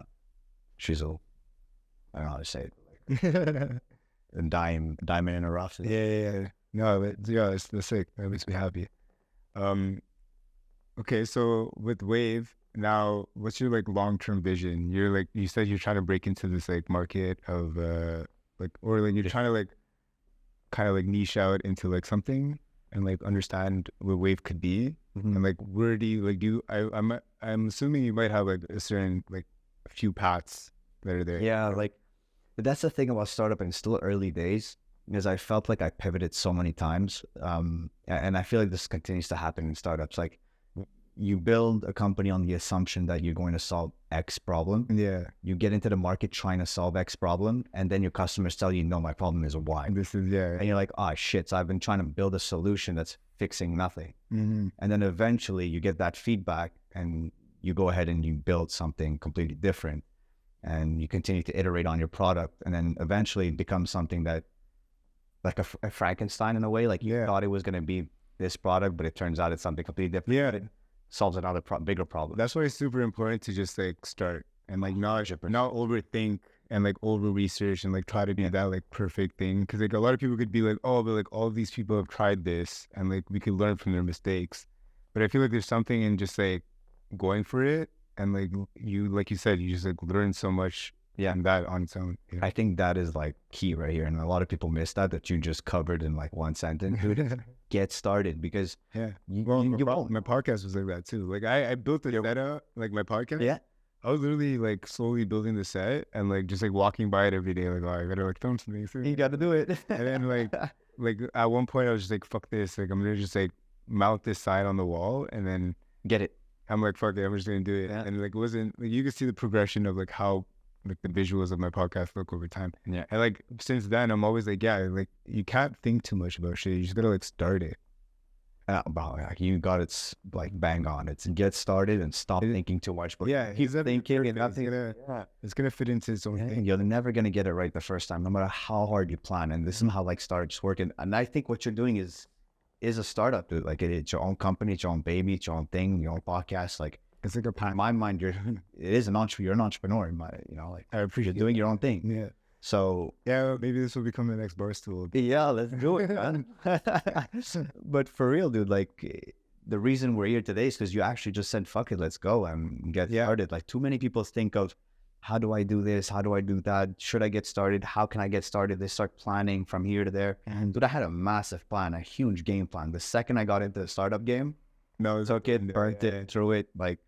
I don't know how to say it, a diamond in a rough. yeah. No, that's sick. That makes me happy. Okay, so with Wave now, what's your like long-term vision? You're like, you said you're trying to break into this like market of like, or like you're trying to like kind of like niche out into like something and like understand what Wave could be. And like, where do you like I'm assuming you might have like a certain like a few paths that are there. Yeah, like, but that's the thing about startup, and it's still early days, because I felt like I pivoted so many times. And I feel like this continues to happen in startups. Like, you build a company on the assumption that you're going to solve X problem. Yeah. You get into the market trying to solve X problem, and then your customers tell you, no, my problem is Y. This is, yeah. And you're like, oh shit, so I've been trying to build a solution that's fixing nothing. And then eventually you get that feedback, and you go ahead and you build something completely different, and you continue to iterate on your product, and then eventually it becomes something that, like a Frankenstein in a way. Like, you thought it was going to be this product, but it turns out it's something completely different. Yeah. It solves another bigger problem. That's why it's super important to just like start and like not overthink and like over research and like try to do that like perfect thing. Cause like a lot of people could be like, oh, but like all of these people have tried this and like we could learn from their mistakes. But I feel like there's something in just like going for it, and like you said, you just like learn so much. And that on its own. Yeah. I think that is like key right here. And a lot of people miss that you just covered in like one sentence. Get started, because my won't. podcast was like that too. Like I built the setup, like my podcast. Yeah. I was literally like slowly building the set and like just like walking by it every day. Like, oh, I gotta like film something soon. You got to do it. And then like at one point I was just like, fuck this. Like I'm gonna just like mount this sign on the wall and then get it. I'm like, fuck it. I'm just gonna do it. And like, it wasn't like, you could see the progression of like how like the visuals of my podcast look over time. Yeah. And like since then I'm always like, like you can't think too much about shit. You just gotta like start it. Like, you got it like bang on. It's get started and stop thinking too much. But keep thinking, and nothing. It's gonna fit into its own thing. You're never gonna get it right the first time, no matter how hard you plan. And this is how like startups work. And I think what you're doing is a startup, dude. Like, it's your own company, it's your own baby, it's your own thing, your own podcast. Like, it's like in my mind, you're an entrepreneur. Like, I appreciate doing your own thing. Yeah. So maybe this will become the next Barstool. Yeah, let's do it, man. But for real, dude, like, the reason we're here today is because you actually just said, fuck it, let's go and get started. Like, too many people think of, how do I do this? How do I do that? Should I get started? How can I get started? They start planning from here to there. And dude, I had a massive plan, a huge game plan. The second I got into the startup game, took it, burnt it, threw it. Like,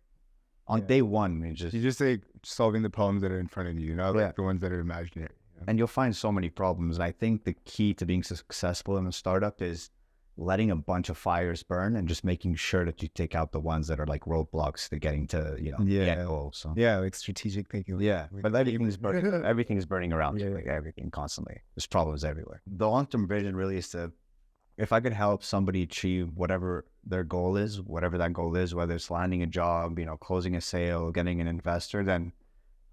on day one, you're just like solving the problems that are in front of you, not like the ones that are imaginary. And you'll find so many problems. And I think the key to being successful in a startup is letting a bunch of fires burn and just making sure that you take out the ones that are like roadblocks to getting to, the end goal. So like strategic thinking. But everything's burning. Everything's burning around you, like everything constantly. There's problems everywhere. The long-term vision really is to, if I could help somebody achieve whatever their goal is, whatever that goal is, whether it's landing a job, closing a sale, getting an investor, then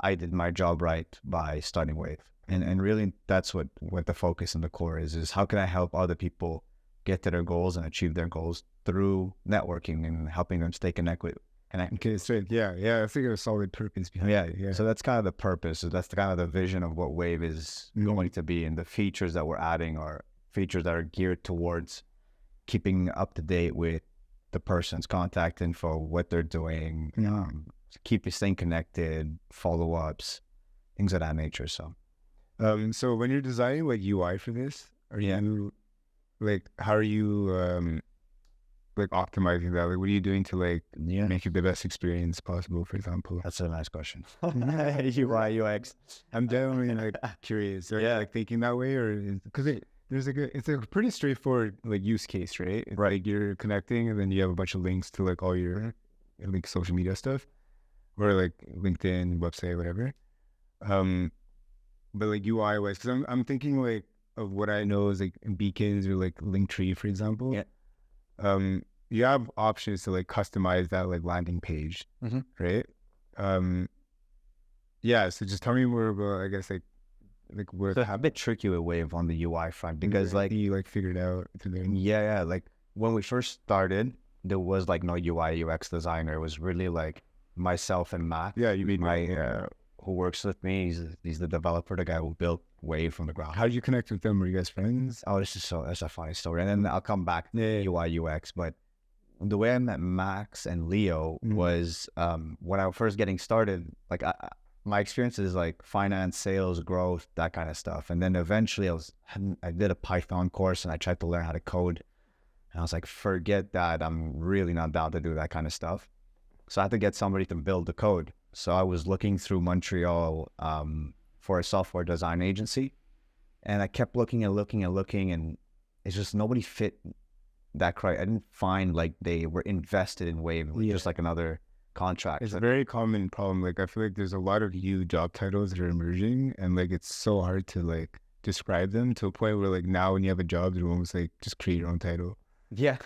I did my job right by starting Wave. And really, that's what the focus and the core is how can I help other people get to their goals and achieve their goals through networking and helping them stay connected. Okay, straight. I think a solid purpose behind it. Yeah. So that's kind of the purpose. So that's kind of the vision of what Wave is going to be, and the features that we're adding are features that are geared towards keeping up to date with the person's contact info, what they're doing, keep you staying connected, follow-ups, things of that nature. So when you're designing like UI for this, are you like, how are you like optimizing that? Like, what are you doing to like make it the best experience possible, for example? That's a nice question. UI, UX. I'm definitely like curious. Are you like thinking that way, or because it's a pretty straightforward like use case, right? It's like you're connecting and then you have a bunch of links to like all your like social media stuff, or like LinkedIn, website, whatever. But like UI wise, because I'm thinking like of what I know is like beacons or like Linktree, for example. You have options to like customize that like landing page, right? Yeah, so just tell me more about, I guess, like where So a bit tricky with Wave on the UI front because like you like figured out through there. yeah, like when we first started, there was like no UI UX designer. It was really like myself and Matt. Yeah, you mean my who works with me. He's the developer, the guy who built Wave from the ground. How did you connect with them? Were you guys friends? Oh, that's a funny story. And then I'll come back to UI UX. But the way I met Max and Leo was when I was first getting started, like my experience is like finance, sales, growth, that kind of stuff. And then eventually I did a Python course and I tried to learn how to code. And I was like, forget that. I'm really not down to do that kind of stuff. So I had to get somebody to build the code. So I was looking through Montreal for a software design agency. And I kept looking and looking and looking. And it's just nobody fit that criteria. I didn't find like they were invested in Wave. It was just like another contract. It's a very common problem. Like I feel like there's a lot of new job titles that are emerging, and like it's so hard to like describe them to a point where like now when you have a job, you're almost like just create your own title. Yeah,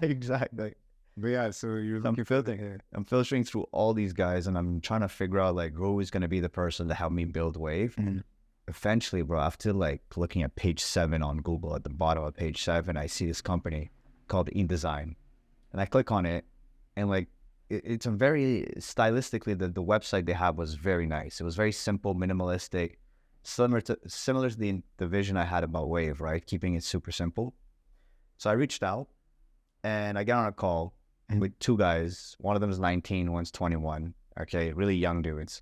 exactly. But yeah, so I'm filtering through all these guys, and I'm trying to figure out like who is going to be the person to help me build Wave. Eventually, bro, after like looking at page 7 on Google, at the bottom of page 7, I see this company called InDesign, and I click on it, and like it's a very stylistically the website they have was very nice. It was very simple, minimalistic, similar to the vision I had about Wave, right? Keeping it super simple. So I reached out, and I get on a call with 2 guys. One of them is 19, one's 21. Okay, really young dudes,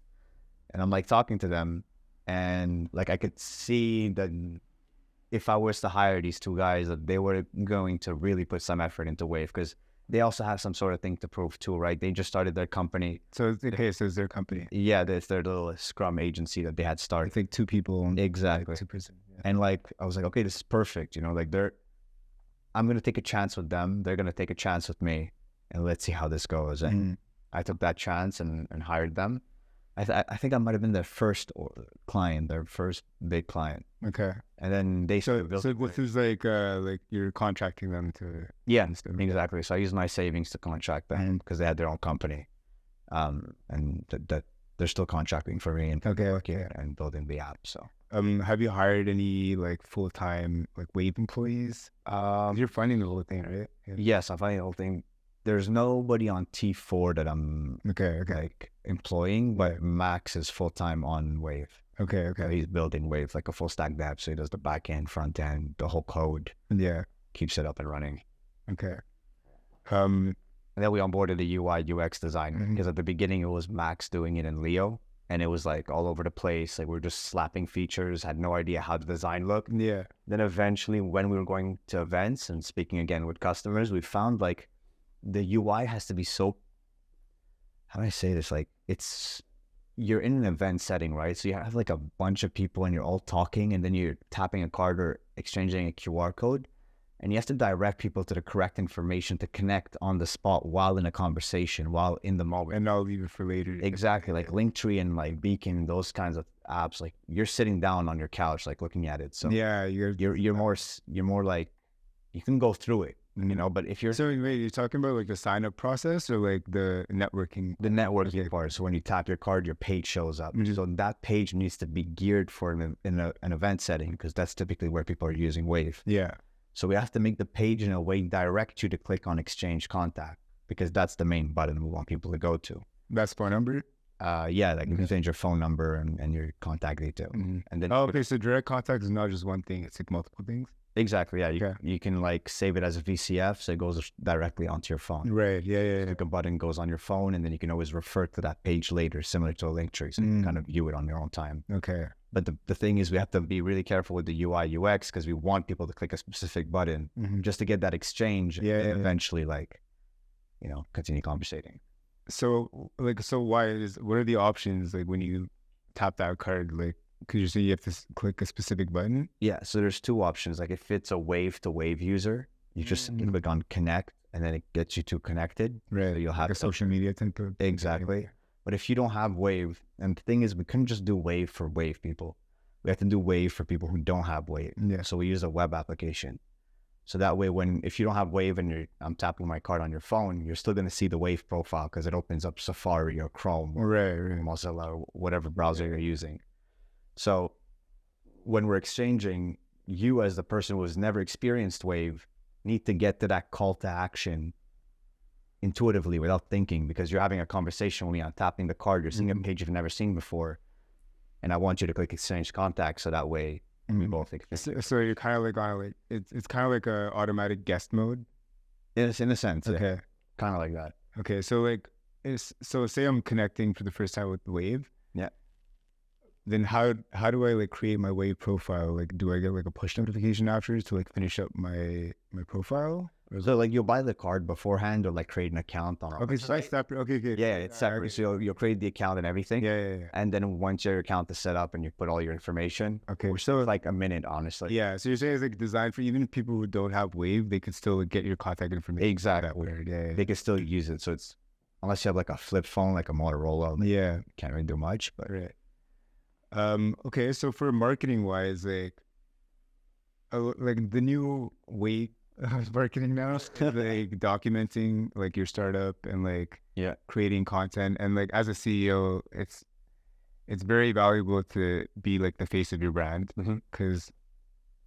and I'm like talking to them. And like I could see that if I was to hire these 2 guys, that they were going to really put some effort into Wave because they also have some sort of thing to prove too, right? They just started their company. So it's their company. Yeah, it's their little Scrum agency that they had started. I think 2 people. Exactly. 2%. Yeah. And like I was like, okay, this is perfect. You know, like I'm gonna take a chance with them. They're gonna take a chance with me, and let's see how this goes. And I took that chance and hired them. I think I might have been their first client, their first big client. Okay. And then they so this is like you're contracting them to. Yeah, exactly. So I used my savings to contract them because they had their own company, and that they're still contracting for me and and building the app. So have you hired any like full-time like Wave employees? You're funding the whole thing, right? Yeah. Yes, I'm funding the whole thing. There's nobody on T4 that I'm like employing, but Max is full-time on Wave. Okay. He's building Wave like a full stack dev, so he does the back end, front end, the whole code. Yeah. Keeps it up and running. Okay. And then we onboarded a UI UX designer because at the beginning it was Max doing it and Leo, and it was like all over the place. Like we were just slapping features, had no idea how the design looked. Yeah. Then eventually when we were going to events and speaking again with customers, we found like the UI has to be so, how do I say this? Like you're in an event setting, right? So you have like a bunch of people and you're all talking, and then you're tapping a card or exchanging a QR code, and you have to direct people to the correct information to connect on the spot while in a conversation, while in the moment. And I'll leave it for later. Exactly. Like Linktree and like Beacon, those kinds of apps, like you're sitting down on your couch, like looking at it. So yeah, you're more like, you can go through it. You know, but if you're you're talking about like the sign up process or like the networking part. So when you tap your card, your page shows up. So that page needs to be geared for an event setting because that's typically where people are using Wave. Yeah. So we have to make the page in a way direct you to click on exchange contact because that's the main button we want people to go to. That's phone number. Yeah, like you can change your phone number and your contact detail. And then so direct contact is not just one thing; it's like multiple things. Exactly, yeah. You can like save it as a VCF, so it goes directly onto your phone. Right, yeah. Like a button goes on your phone, and then you can always refer to that page later, similar to a Linktree, so you can kind of view it on your own time. Okay. But the thing is, we have to be really careful with the UI UX because we want people to click a specific button just to get that exchange and eventually, like, you know, continue conversating. So, what are the options, like, when you tap that card, like, because you say you have to click a specific button? Yeah, so there's 2 options. Like if it's a Wave to Wave user, you just click on connect and then it gets you to connected. Right. So you'll have like a social media template. Exactly. But if you don't have Wave, and the thing is, we couldn't just do Wave for Wave people. We have to do Wave for people who don't have Wave. Yeah. So we use a web application. So that way, if you don't have Wave and I'm tapping my card on your phone, you're still going to see the Wave profile because it opens up Safari or Chrome or Mozilla or whatever browser you're using. So when we're exchanging, you as the person who has never experienced Wave need to get to that call to action intuitively without thinking, because you're having a conversation with me. I'm tapping the card. You're seeing a page you've never seen before. And I want you to click exchange contacts so that way we both think. So you're kind of like on like it's kind of like a automatic guest mode. In a sense, Okay, kind of like that. okay. So like, so say I'm connecting for the first time with Wave. Yeah. Then how do I like create my Wave profile? Like, do I get like a push notification after to like finish up my profile? So like you'll buy the card beforehand or like create an account on our Okay, so I separate. Okay, good. Yeah, it's separate. Okay. So you'll create the account and everything. Yeah. And then once your account is set up and you put all your information, Okay, we're still like a minute, honestly. yeah. So you're saying it's like designed for even people who don't have Wave, they could still get your contact information. Exactly. That weird. Yeah. They can still use it. So it's, unless you have like a flip phone, like a Motorola, Yeah. can't really do much. But Right. Okay. So for marketing wise, like the new way of marketing now, like documenting like your startup and like creating content, and like as a CEO, it's very valuable to be like the face of your brand, because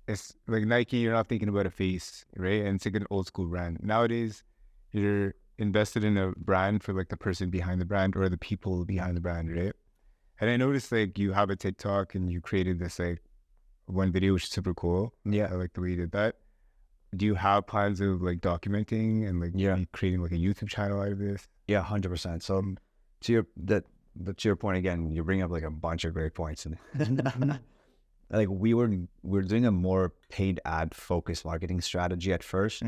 it's like Nike, you're not thinking about a face, right? And it's like an old school brand. Nowadays, you're invested in a brand for like the person behind the brand or the people behind the brand, right? And I noticed like you have a TikTok and you created this like one video, which is super cool. Yeah. I like the way you did that. Do you have plans of like documenting and like creating like a YouTube channel out of this? Yeah, 100%. So to your point again, you bring up like a bunch of great points. And like we're doing a more paid ad focused marketing strategy at first.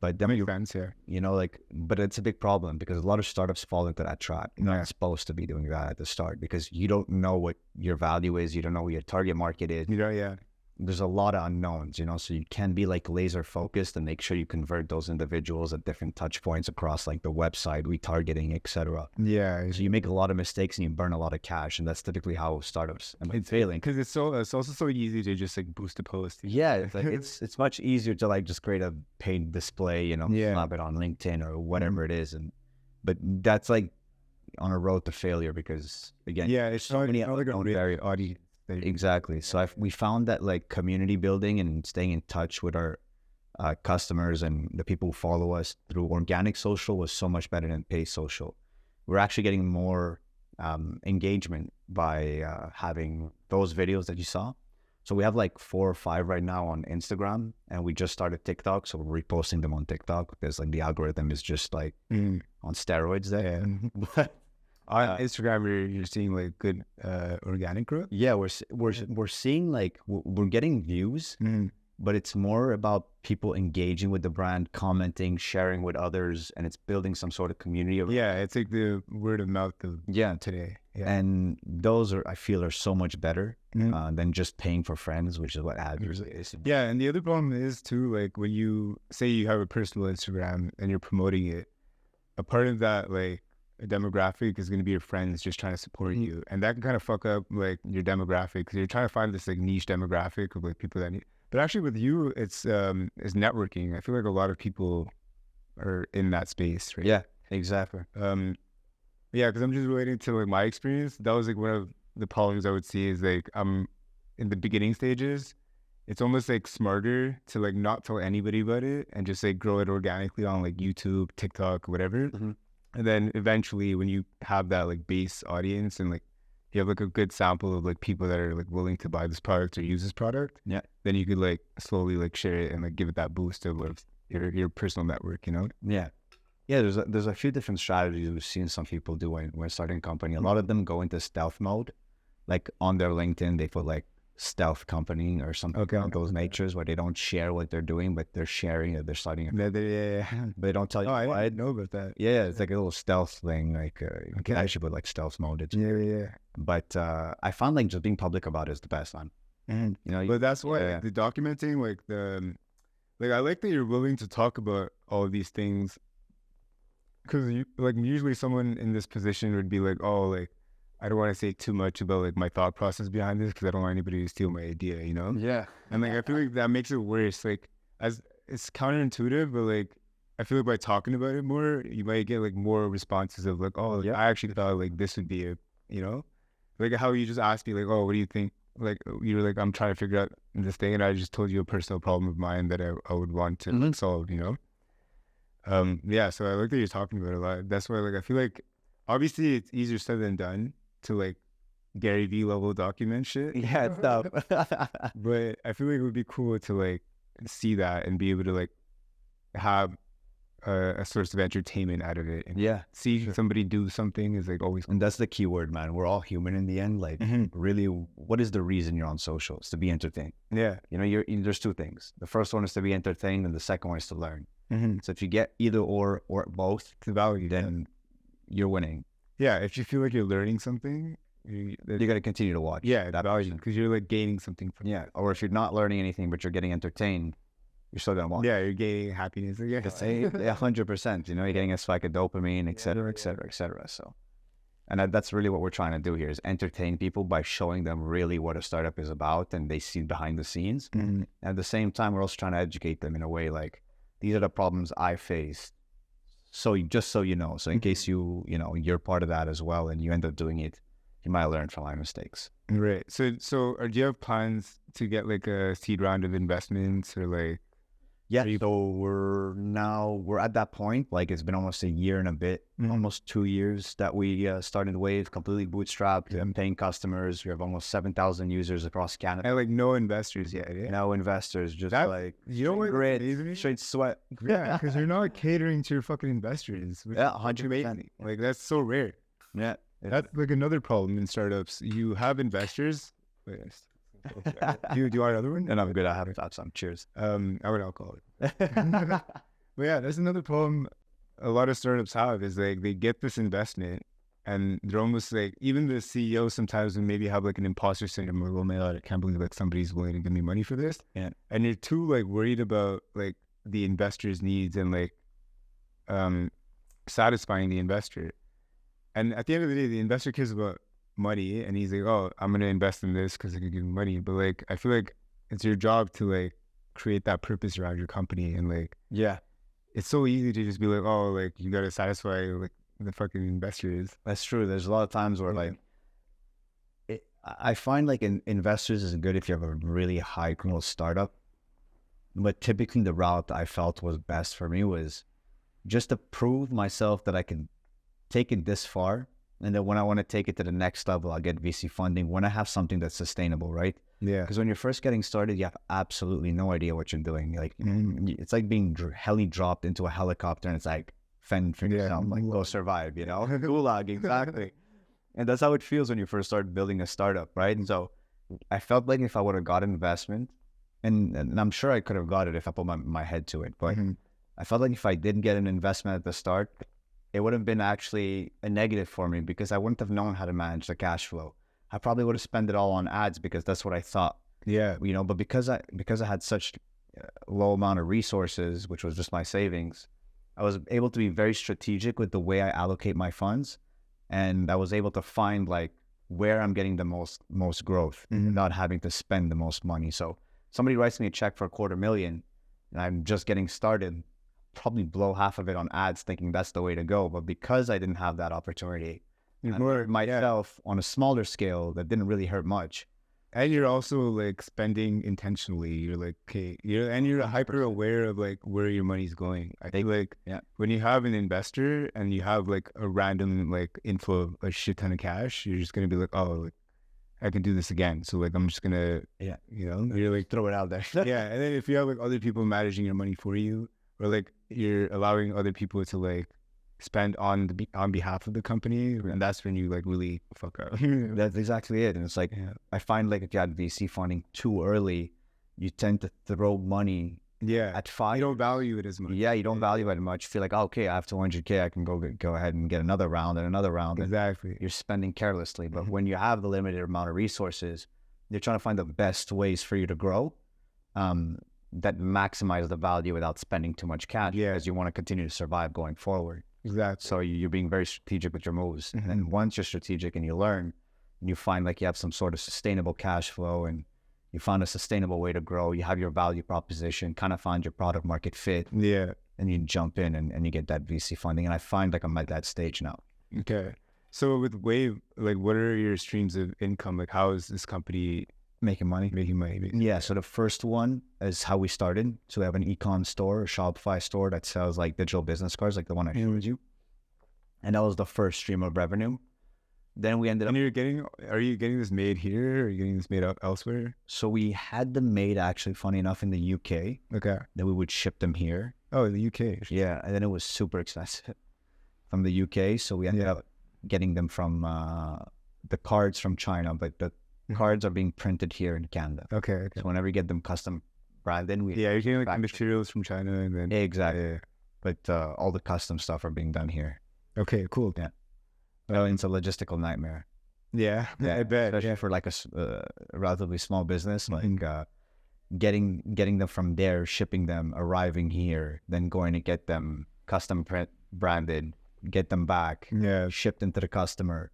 But then Makes sense, yeah. You know, like, but it's a big problem because a lot of startups fall into that trap. You're not supposed to be doing that at the start because you don't know what your value is. You don't know what your target market is. Yeah. There's a lot of unknowns, you know, so you can be like laser focused and make sure you convert those individuals at different touch points across like the website, retargeting, etc. Yeah. So you make a lot of mistakes and you burn a lot of cash, and that's typically how startups end up failing. Because it's also so easy to just like boost a post. Yeah, it's like it's much easier to like just create a paid display, you know, slap it on LinkedIn or whatever it is, but that's like on a road to failure because again, it's so many like a very audience. Exactly. So we found that like community building and staying in touch with our customers and the people who follow us through organic social was so much better than paid social. We're actually getting more engagement by having those videos that you saw. So we have like 4 or 5 right now on Instagram, and we just started TikTok. So we're reposting them on TikTok because like the algorithm is just like on steroids there. But on Instagram, you're seeing like good organic growth. Yeah, we're seeing like we're getting views, but it's more about people engaging with the brand, commenting, sharing with others, and it's building some sort of community. It's like the word of mouth of today. Yeah. And those I feel are so much better than just paying for friends, which is what ads is. Yeah, and the other problem is too, like when you say you have a personal Instagram and you're promoting it, a part of that like a demographic is going to be your friends just trying to support you, and that can kind of fuck up like your demographic because you're trying to find this like niche demographic of like people that need. But actually, with you, it's networking. I feel like a lot of people are in that space, right? Yeah, exactly. Because I'm just relating to like my experience. That was like one of the problems I would see is like in the beginning stages, it's almost like smarter to like not tell anybody about it and just like grow it organically on like YouTube, TikTok, whatever. And then eventually when you have that like base audience and like you have like a good sample of like people that are like willing to buy this product or use this product, then you could like slowly like share it and like give it that boost of like your personal network, you know? Yeah, there's a few different strategies we've seen some people do when starting a company. A lot of them go into stealth mode, like on their LinkedIn they put like stealth company or something of those natures where they don't share what they're doing, but they're sharing it. They're starting but they don't tell you. I didn't know about that. It's like a little stealth thing. Like I should put like stealth mode. But I found like just being public about it is the best one. You know, but that's why the documenting, like like I like that you're willing to talk about all of these things, because you like usually someone in this position would be like, oh, like I don't want to say too much about like my thought process behind this because I don't want anybody to steal my idea, you know? Yeah. And like I feel like that makes it worse. Like as it's counterintuitive, but like I feel like by talking about it more, you might get like more responses of like, oh, I actually thought like this would be a, you know, like how you just asked me like, oh, what do you think? Like you're like, I'm trying to figure out this thing, and I just told you a personal problem of mine that I would want to solve, you know. Yeah, so I like that you're talking about it a lot. That's why like I feel like obviously it's easier said than done to like Gary V level document shit. Yeah, it's tough. But I feel like it would be cool to like see that and be able to like have a source of entertainment out of it. And see somebody do something is like always cool. And that's the key word, man. We're all human in the end. Like really, what is the reason you're on social? It's to be entertained. Yeah. You know, there's two things. The first one is to be entertained, and the second one is to learn. So if you get either or both, the value, then you're winning. Yeah, if you feel like you're learning something, you got to continue to watch. Yeah, that value, because you're like gaining something from it. Or if you're not learning anything but you're getting entertained, you're still gonna watch. Yeah, you're gaining happiness. Yeah, 100%. You know, you're getting a spike of dopamine, et cetera, et cetera, et cetera. So, and that's really what we're trying to do here is entertain people by showing them really what a startup is about, and they see behind the scenes. And at the same time, we're also trying to educate them in a way like, these are the problems I faced. So just so you know, so in case you're part of that as well, and you end up doing it, you might learn from my mistakes. Right. So do you have plans to get like a seed round of investments or like? Yeah. So we're at that point. Like it's been almost a year and a bit, almost 2 years that we started Wave, completely bootstrapped and paying customers. We have almost 7,000 users across Canada. And like no investors yet. Yeah? No investors, just like you know what? Grit, straight sweat. Yeah, because you're not catering to your fucking investors. Yeah, 100%. Like that's so rare. Yeah. That's like another problem in startups. You have investors. Do you want another one? And I'm good. I have some. Cheers. I would alcohol it. But yeah, that's another problem a lot of startups have is like they get this investment and they're almost like, even the CEO sometimes will maybe have like an imposter syndrome or, oh my God, I can't believe like somebody's willing to give me money for this. Yeah. And you're too like worried about like the investor's needs and like satisfying the investor. And at the end of the day, the investor cares about money and he's like, oh, I'm going to invest in this because it can give me money. But like, I feel like it's your job to like create that purpose around your company. And like, it's so easy to just be like, oh, like you got to satisfy like the fucking investors. That's true. There's a lot of times where like, I find like investors is good if you have a really high growth startup. But typically the route I felt was best for me was just to prove myself that I can take it this far. And then when I want to take it to the next level, I'll get VC funding when I have something that's sustainable, right? Yeah. Because when you're first getting started, you have absolutely no idea what you're doing. Like, it's like being heli dropped into a helicopter and it's like, fend for yourself, like go survive, you know? Gulag, exactly. And that's how it feels when you first start building a startup, right? And so I felt like if I would have got investment, and I'm sure I could have got it if I put my head to it, but I felt like if I didn't get an investment at the start, it would have been actually a negative for me because I wouldn't have known how to manage the cash flow. I probably would have spent it all on ads because that's what I thought. Yeah. You know, but because I had such low amount of resources, which was just my savings, I was able to be very strategic with the way I allocate my funds. And I was able to find like where I'm getting the most growth, not having to spend the most money. So somebody writes me a check for $250,000 and I'm just getting started, probably blow half of it on ads thinking that's the way to go. But because I didn't have that opportunity, myself on a smaller scale that didn't really hurt much. And you're also like spending intentionally. You're like, okay, you're hyper aware of like where your money's going. I think like when you have an investor and you have like a random like inflow of a shit ton of cash, you're just gonna be like, oh, like, I can do this again. So like I'm just gonna you're like throw it out there. And then if you have like other people managing your money for you, or like you're allowing other people to like spend on behalf of the company, and that's when you like really fuck up. That's exactly it. And it's like I find like if you had VC funding too early, you tend to throw money at fire. You don't value it as much. Yeah, you don't value it much. You feel like, oh, okay, I have $200K, I can go ahead and get another round and another round. Exactly. You're spending carelessly. But when you have the limited amount of resources, you're trying to find the best ways for you to grow that maximize the value without spending too much cash because you want to continue to survive going forward. Exactly. So you're being very strategic with your moves. And once you're strategic and you learn, and you find like you have some sort of sustainable cash flow and you found a sustainable way to grow, you have your value proposition, kind of find your product market fit, Yeah. and you jump in and you get that VC funding. And I find like I'm at that stage now. Okay. So with Wave, like, what are your streams of income? Like, how is this company Making money. making money? Basically? Yeah. So the first one is how we started. So we have an ecom store, a Shopify store that sells like digital business cards, like the one I showed you. And that was the first stream of revenue. Then we ended up. And are you getting this made here? Or are you getting this made up elsewhere? So we had them made actually, funny enough, in the UK. Okay. Then we would ship them here. Oh, in the UK. Yeah. And then it was super expensive from the UK. So we ended up getting them from the cards from China, but the cards are being printed here in Canada. Okay. So whenever you get them custom branded, we You're getting like materials from China and then. exactly. Yeah. But all the custom stuff are being done here. Okay, cool. Yeah. Well, it's a logistical nightmare. Yeah, I bet. Especially for like a relatively small business, like getting them from there, shipping them, arriving here, then going to get them custom print branded, get them back, shipped into the customer.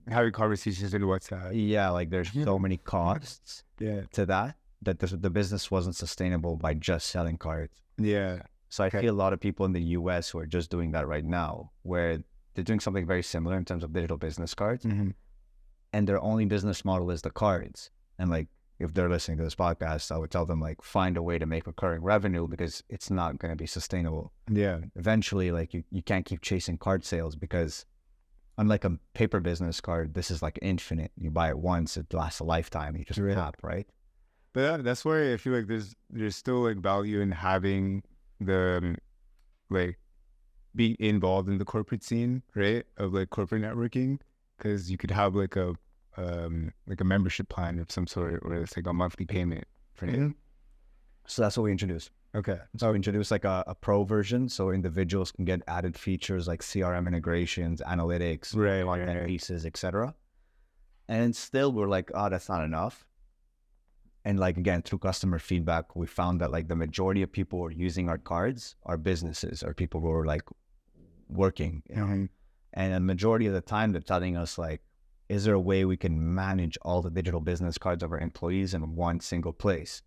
Having conversations in WhatsApp. Yeah, like there's so many costs to that the business wasn't sustainable by just selling cards. Yeah. So I feel a lot of people in the US who are just doing that right now, where they're doing something very similar in terms of digital business cards, and their only business model is the cards. And like, if they're listening to this podcast, I would tell them like, find a way to make recurring revenue because it's not going to be sustainable. Yeah. Eventually, like you can't keep chasing card sales because unlike a paper business card, this is like infinite. You buy it once, it lasts a lifetime. You just tap, right? But that's why I feel like there's still like value in having the like being involved in the corporate scene, right? Of like corporate networking, because you could have like a membership plan of some sort where it's like a monthly payment for it. So that's what we introduced. Okay. So we introduced like a pro version, so individuals can get added features like CRM integrations, analytics, content pieces, etc. And still we're like, oh, that's not enough. And like, again, through customer feedback, we found that like the majority of people who are using our cards are businesses or people who are like working. And the majority of the time they're telling us like, is there a way we can manage all the digital business cards of our employees in one single place?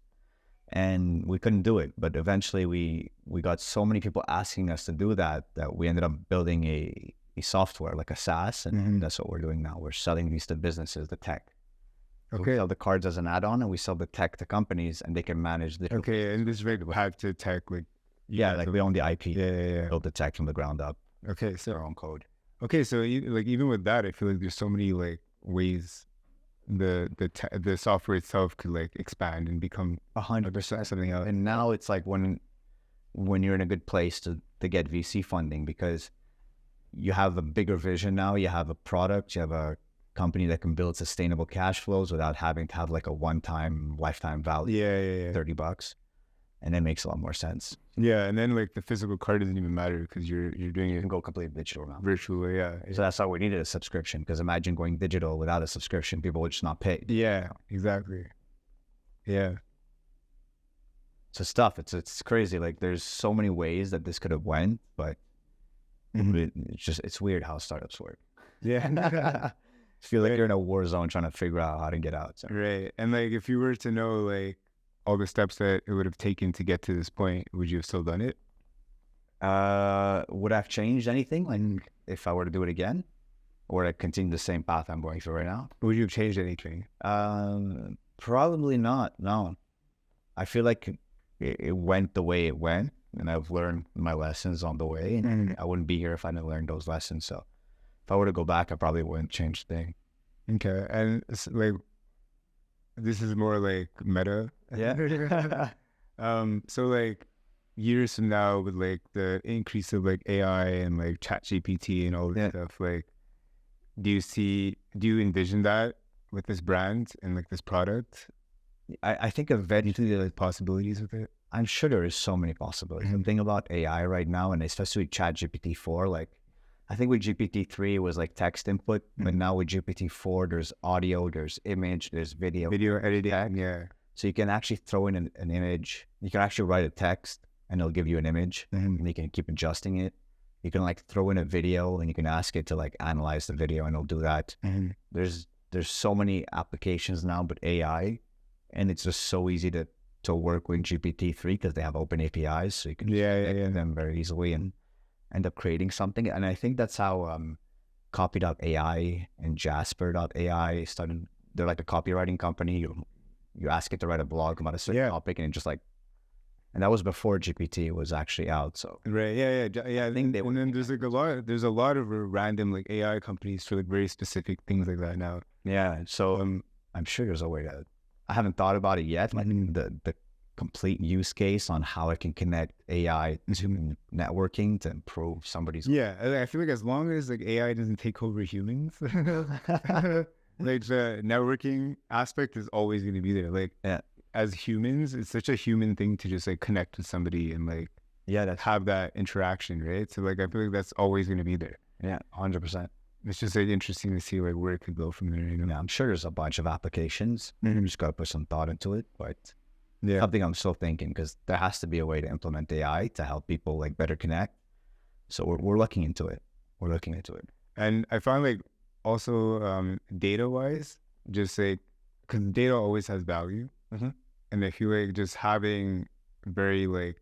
And we couldn't do it. But eventually we got so many people asking us to do that we ended up building a software, like a SaaS. And that's what we're doing now. We're selling these to businesses, the tech. So we sell the cards as an add-on, and we sell the tech to companies, and they can manage the. Okay, and this is like hack to tech, like. Yeah, like we own the IP. Yeah. Build the tech from the ground up. Okay, so our own code. Okay, so like even with that, I feel like there's so many like ways the software itself could like expand and become 100% something else. And now it's like when you're in a good place to get VC funding because you have a bigger vision now. You have a product. You have a company that can build sustainable cash flows without having to have like a one-time lifetime value. Yeah. $30, and it makes a lot more sense. Yeah, and then like the physical card doesn't even matter because you're doing it. You can go completely digital now. Virtually, yeah. So that's how we needed a subscription, because imagine going digital without a subscription, people would just not pay. Yeah, exactly. Yeah. So stuff, it's crazy. Like there's so many ways that this could have went, but it's weird how startups work. Yeah. I feel like you're in a war zone trying to figure out how to get out. So. Right. And like if you were to know like all the steps that it would have taken to get to this point, would you have still done it? Would I have changed anything? Like if I were to do it again? Or would I continue the same path I'm going through right now? Would you have changed anything? Probably not. No. I feel like it went the way it went, and I've learned my lessons on the way, and I wouldn't be here if I didn't learn those lessons. So if I were to go back, I probably wouldn't change a thing. Okay. And like, this is more like meta. Yeah. So like years from now with like the increase of like AI and like ChatGPT and all this stuff, like do you envision that with this brand and like this product? I think eventually there's possibilities with it. I'm sure there is so many possibilities. The thing about AI right now, and especially ChatGPT 4, like I think with GPT-3 it was like text input, but now with GPT-4 there's audio, there's image, there's video editing. Yeah. So you can actually throw in an image. You can actually write a text and it'll give you an image, and you can keep adjusting it. You can like throw in a video and you can ask it to like analyze the video, and it'll do that. There's so many applications now, but AI, and it's just so easy to work with GPT-3 because they have open APIs, so you can connect them very easily and end up creating something. And I think that's how Copy.ai and Jasper.ai started. They're like a copywriting company. You ask it to write a blog about a certain topic, and it just like, and that was before GPT was actually out. So yeah. I think they would. And then there's a lot of random like AI companies for like very specific things like that now. Yeah. So I'm sure there's a way to. I haven't thought about it yet. Like the complete use case on how it can connect AI to networking to improve somebody's. Yeah, I feel like as long as like AI doesn't take over humans, like the networking aspect is always going to be there. Like as humans, it's such a human thing to just like connect with somebody and like have that interaction, right? So like I feel like that's always going to be there. Yeah, 100%. It's just like interesting to see like where it could go from there. You know? Yeah, I'm sure there's a bunch of applications. You just got to put some thought into it, but something I'm still thinking, because there has to be a way to implement AI to help people like better connect. So we're looking into it. And I find like also data wise, just like because data always has value, and I feel like just having very like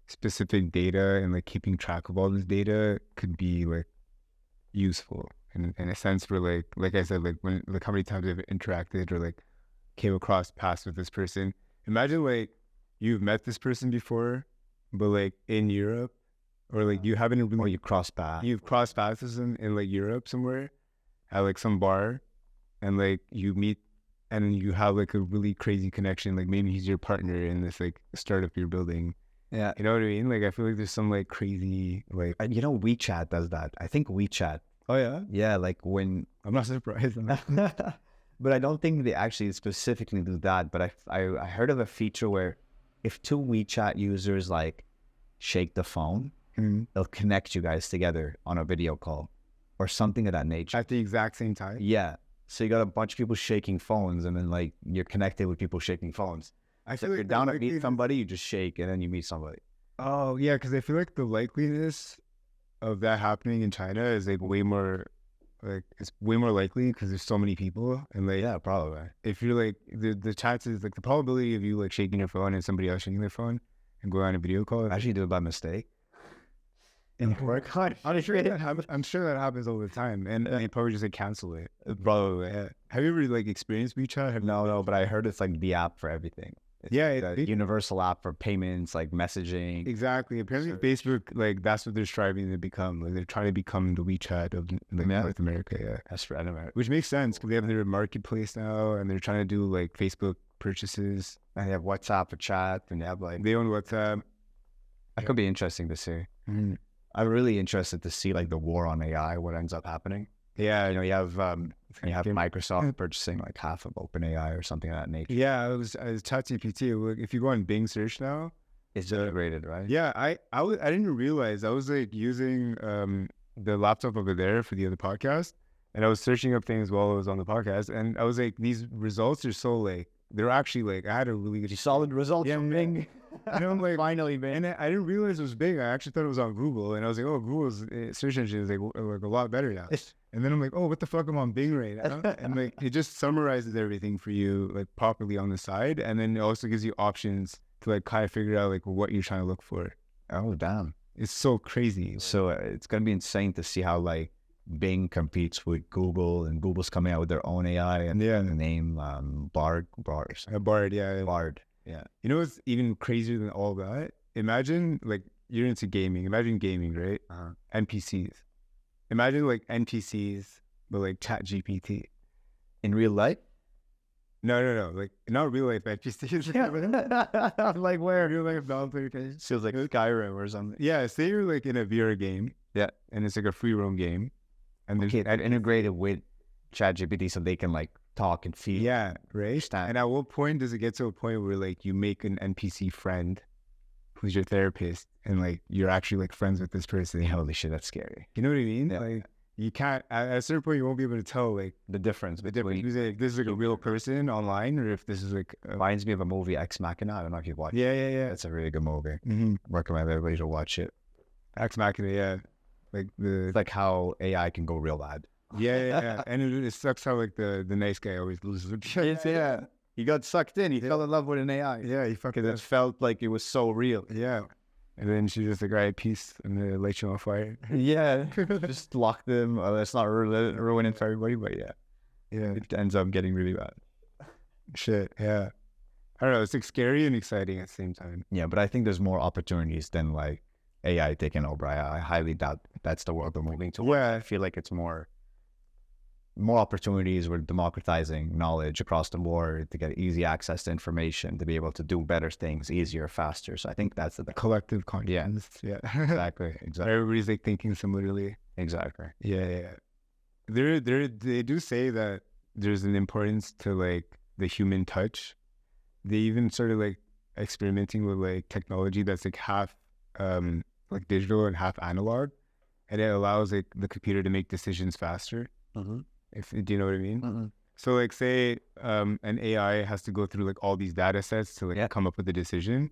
specific data and like keeping track of all this data could be like useful in a sense where like I said, like when like how many times I've interacted or like came across paths with this person. Imagine like you've met this person before, but like in Europe, or like you haven't really, or you cross paths. You've crossed paths with them in like Europe somewhere at like some bar, and like you meet and you have like a really crazy connection. Like maybe he's your partner in this like startup you're building. Yeah. You know what I mean? Like I feel like there's some like crazy like WeChat does that. I think WeChat. Oh yeah? Yeah, like when I'm not surprised. But I don't think they actually specifically do that. But I heard of a feature where if two WeChat users like shake the phone, they'll connect you guys together on a video call or something of that nature. At the exact same time? Yeah. So you got a bunch of people shaking phones, and then like you're connected with people shaking phones. I feel if like you're down to meet somebody, you just shake and then you meet somebody. Oh yeah, because I feel like the likeliness of that happening in China is like way more, like it's way more likely because there's so many people, and like Yeah, probably. if you're like the chances, like the probability of you like shaking your phone and somebody else shaking their phone and going on a video call. I actually do it by mistake. In work, I'm sure that happens all the time, and they probably just like cancel it. Probably. Yeah. Have you ever like experienced WeChat? No, but I heard it's like the app for everything. It's the universal app for payments, like messaging. Exactly. Apparently, Facebook, like that's what they're striving to become. Like they're trying to become the WeChat of like North America. Yeah, that's right. America. Which makes sense because they have their marketplace now, and they're trying to do like Facebook purchases. And they have WhatsApp for chat, and they have like they own WhatsApp. That could be interesting to see. Mm-hmm. I'm really interested to see like the war on AI, what ends up happening. Yeah, you have Microsoft purchasing like half of OpenAI or something of that nature. Yeah, I was ChatGPT. If you go on Bing search now, it's integrated, right? Yeah, I didn't realize I was like using the laptop over there for the other podcast, and I was searching up things while I was on the podcast, and I was like, these results are so like they're actually like I had a really good solid results from Bing. And I'm like, finally, man. And I didn't realize it was Bing. I actually thought it was on Google, and I was like, oh, Google's search engine is like a lot better now. And then I'm like, oh, what the fuck? I'm on Bing right now. And like, it just summarizes everything for you like properly on the side. And then it also gives you options to like kind of figure out like what you're trying to look for. Oh, damn. It's so crazy. So it's going to be insane to see how like Bing competes with Google, and Google's coming out with their own AI and the name Bard. Yeah. You know what's even crazier than all that? Imagine like you're into gaming. Imagine gaming, right? NPCs. Imagine like NPCs, but like ChatGPT. In real life? No. Like not real life NPCs. Like where? Real life developer. Feels like Skyrim or something. Yeah, say you're like in a VR game. Yeah. And it's like a free roam game. And there's integrated with ChatGPT so they can like talk and feel. Yeah, right. And at what point does it get to a point where like you make an NPC friend who's your therapist, and like you're actually like friends with this person? Holy shit, that's scary. You know what I mean? Yeah. Like you can't at a certain point you won't be able to tell like the difference between who's like, this is like a real person online, or if this is like reminds me of a movie, Ex Machina. I don't know if you've watched it. Yeah. It's a really good movie. Recommend everybody to watch it. Ex Machina, yeah. It's like how AI can go real bad. Yeah. And it sucks how like the nice guy always loses. Yeah. He got sucked in. He fell in love with an AI. Yeah, he fucking Because it felt like it was so real. yeah. And then she's just like, all right, peace, and then light you on fire. Yeah. Just lock them. Let's not ruin it for everybody, but yeah. Yeah, It ends up getting really bad. shit. Yeah, I don't know. It's like scary and exciting at the same time. Yeah, but I think there's more opportunities than like AI taking over. I highly doubt that's the world we're moving to. Yeah. I feel like it's more opportunities. We're democratizing knowledge across the board to get easy access to information, to be able to do better things easier, faster. So I think that's the thing. Collective consciousness. Yeah. Exactly. Exactly. Everybody's like thinking similarly. Exactly. Yeah. They do say that there's an importance to like the human touch. They even started like experimenting with like technology that's like half like digital and half analog, and it allows like the computer to make decisions faster. If do you know what I mean? So like say an AI has to go through like all these data sets to like come up with a decision.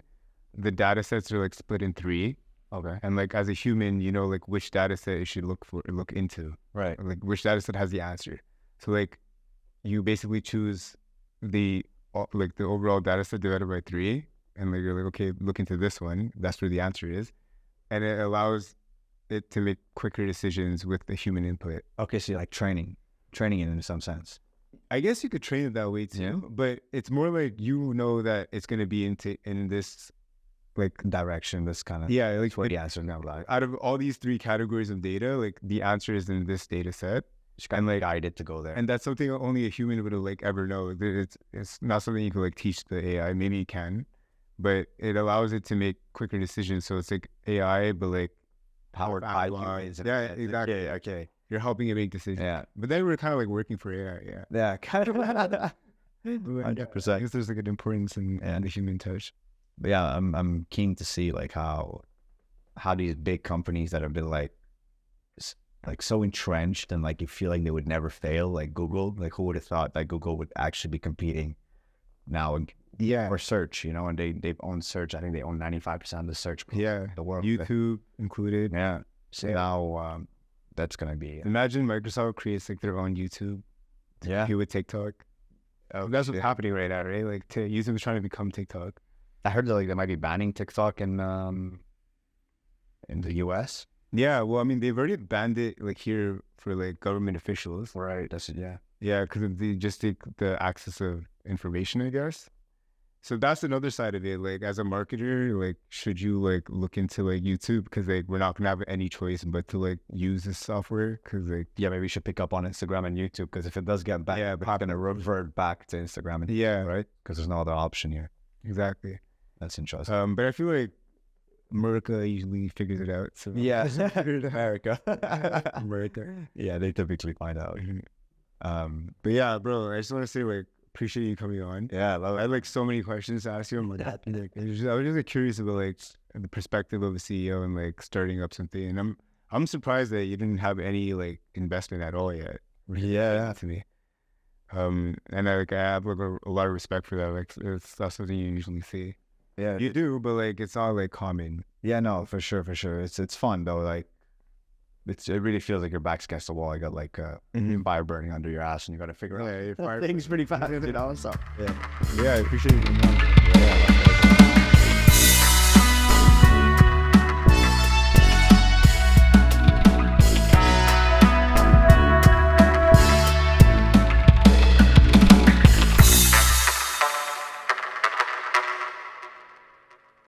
The data sets are like split in 3. Okay. And like as a human, you know like which data set it should look into. Right. Like which data set has the answer. So like you basically choose the overall data set divided by 3, and like you're like, okay, look into this one. That's where the answer is. And it allows it to make quicker decisions with the human input. Okay, so you're like training it in some sense. I guess you could train it that way too, but it's more like you know that it's going to be in this like Direction, this kind of like what the answer now like. out of all these 3 categories of data, like the answer is in this data set, Just kind of like guided to go there. and that's something only a human would like ever know. It's not something you can like teach the AI. Maybe you can, but it allows it to make quicker decisions. So it's like AI, but like Powered by humans. Yeah, exactly. Okay. You're helping it make decisions. Yeah. But then we're kind of like working for AI. Yeah. Yeah, kind of. 100%. I 100%. guess there's like an importance in the human touch. But yeah, I'm keen to see like how these big companies that have been like so entrenched and like you feel like they would never fail, like Google. Like who would have thought that Google would actually be competing now for search, you know? And they've owned search. I think they own 95% of the search. Yeah. The world. YouTube included. Yeah. So now that's gonna be. Imagine Microsoft creates like their own YouTube. Yeah. Compete with TikTok. That's what's happening right now, right? Like YouTube is trying to become TikTok. I heard that like they might be banning TikTok in the US. Yeah, well, I mean, they've already banned it like here for like government officials. Right. That's it. Yeah. Yeah, because they just take the access of information, I guess. So that's another side of it. Like as a marketer, like should you like look into like YouTube, because like we're not gonna have any choice but to like use this software, because like maybe we should pick up on Instagram and YouTube, because if it does get back, it's gonna revert back to Instagram and right, because there's no other option here. Exactly. That's interesting. But I feel like America usually figures it out. So Yeah, America. America. Yeah, they typically find out. But yeah, bro, I just want to say like appreciate you coming on. Yeah, I love I it. had like so many questions to ask you. I'm like, I was just like, curious about like the perspective of a CEO and like starting up something. And I'm surprised that you didn't have any like investment at all yet. Yeah. To me. And I have like a lot of respect for that. Like it's not something you usually see. Yeah, You do, but like it's not like common. yeah, no, for sure. It's fun though. Like it really feels like your back's against the wall. You got like fire burning under your ass, and you got to figure out Your fire things pretty fast, you know. So yeah, I appreciate you being on. yeah.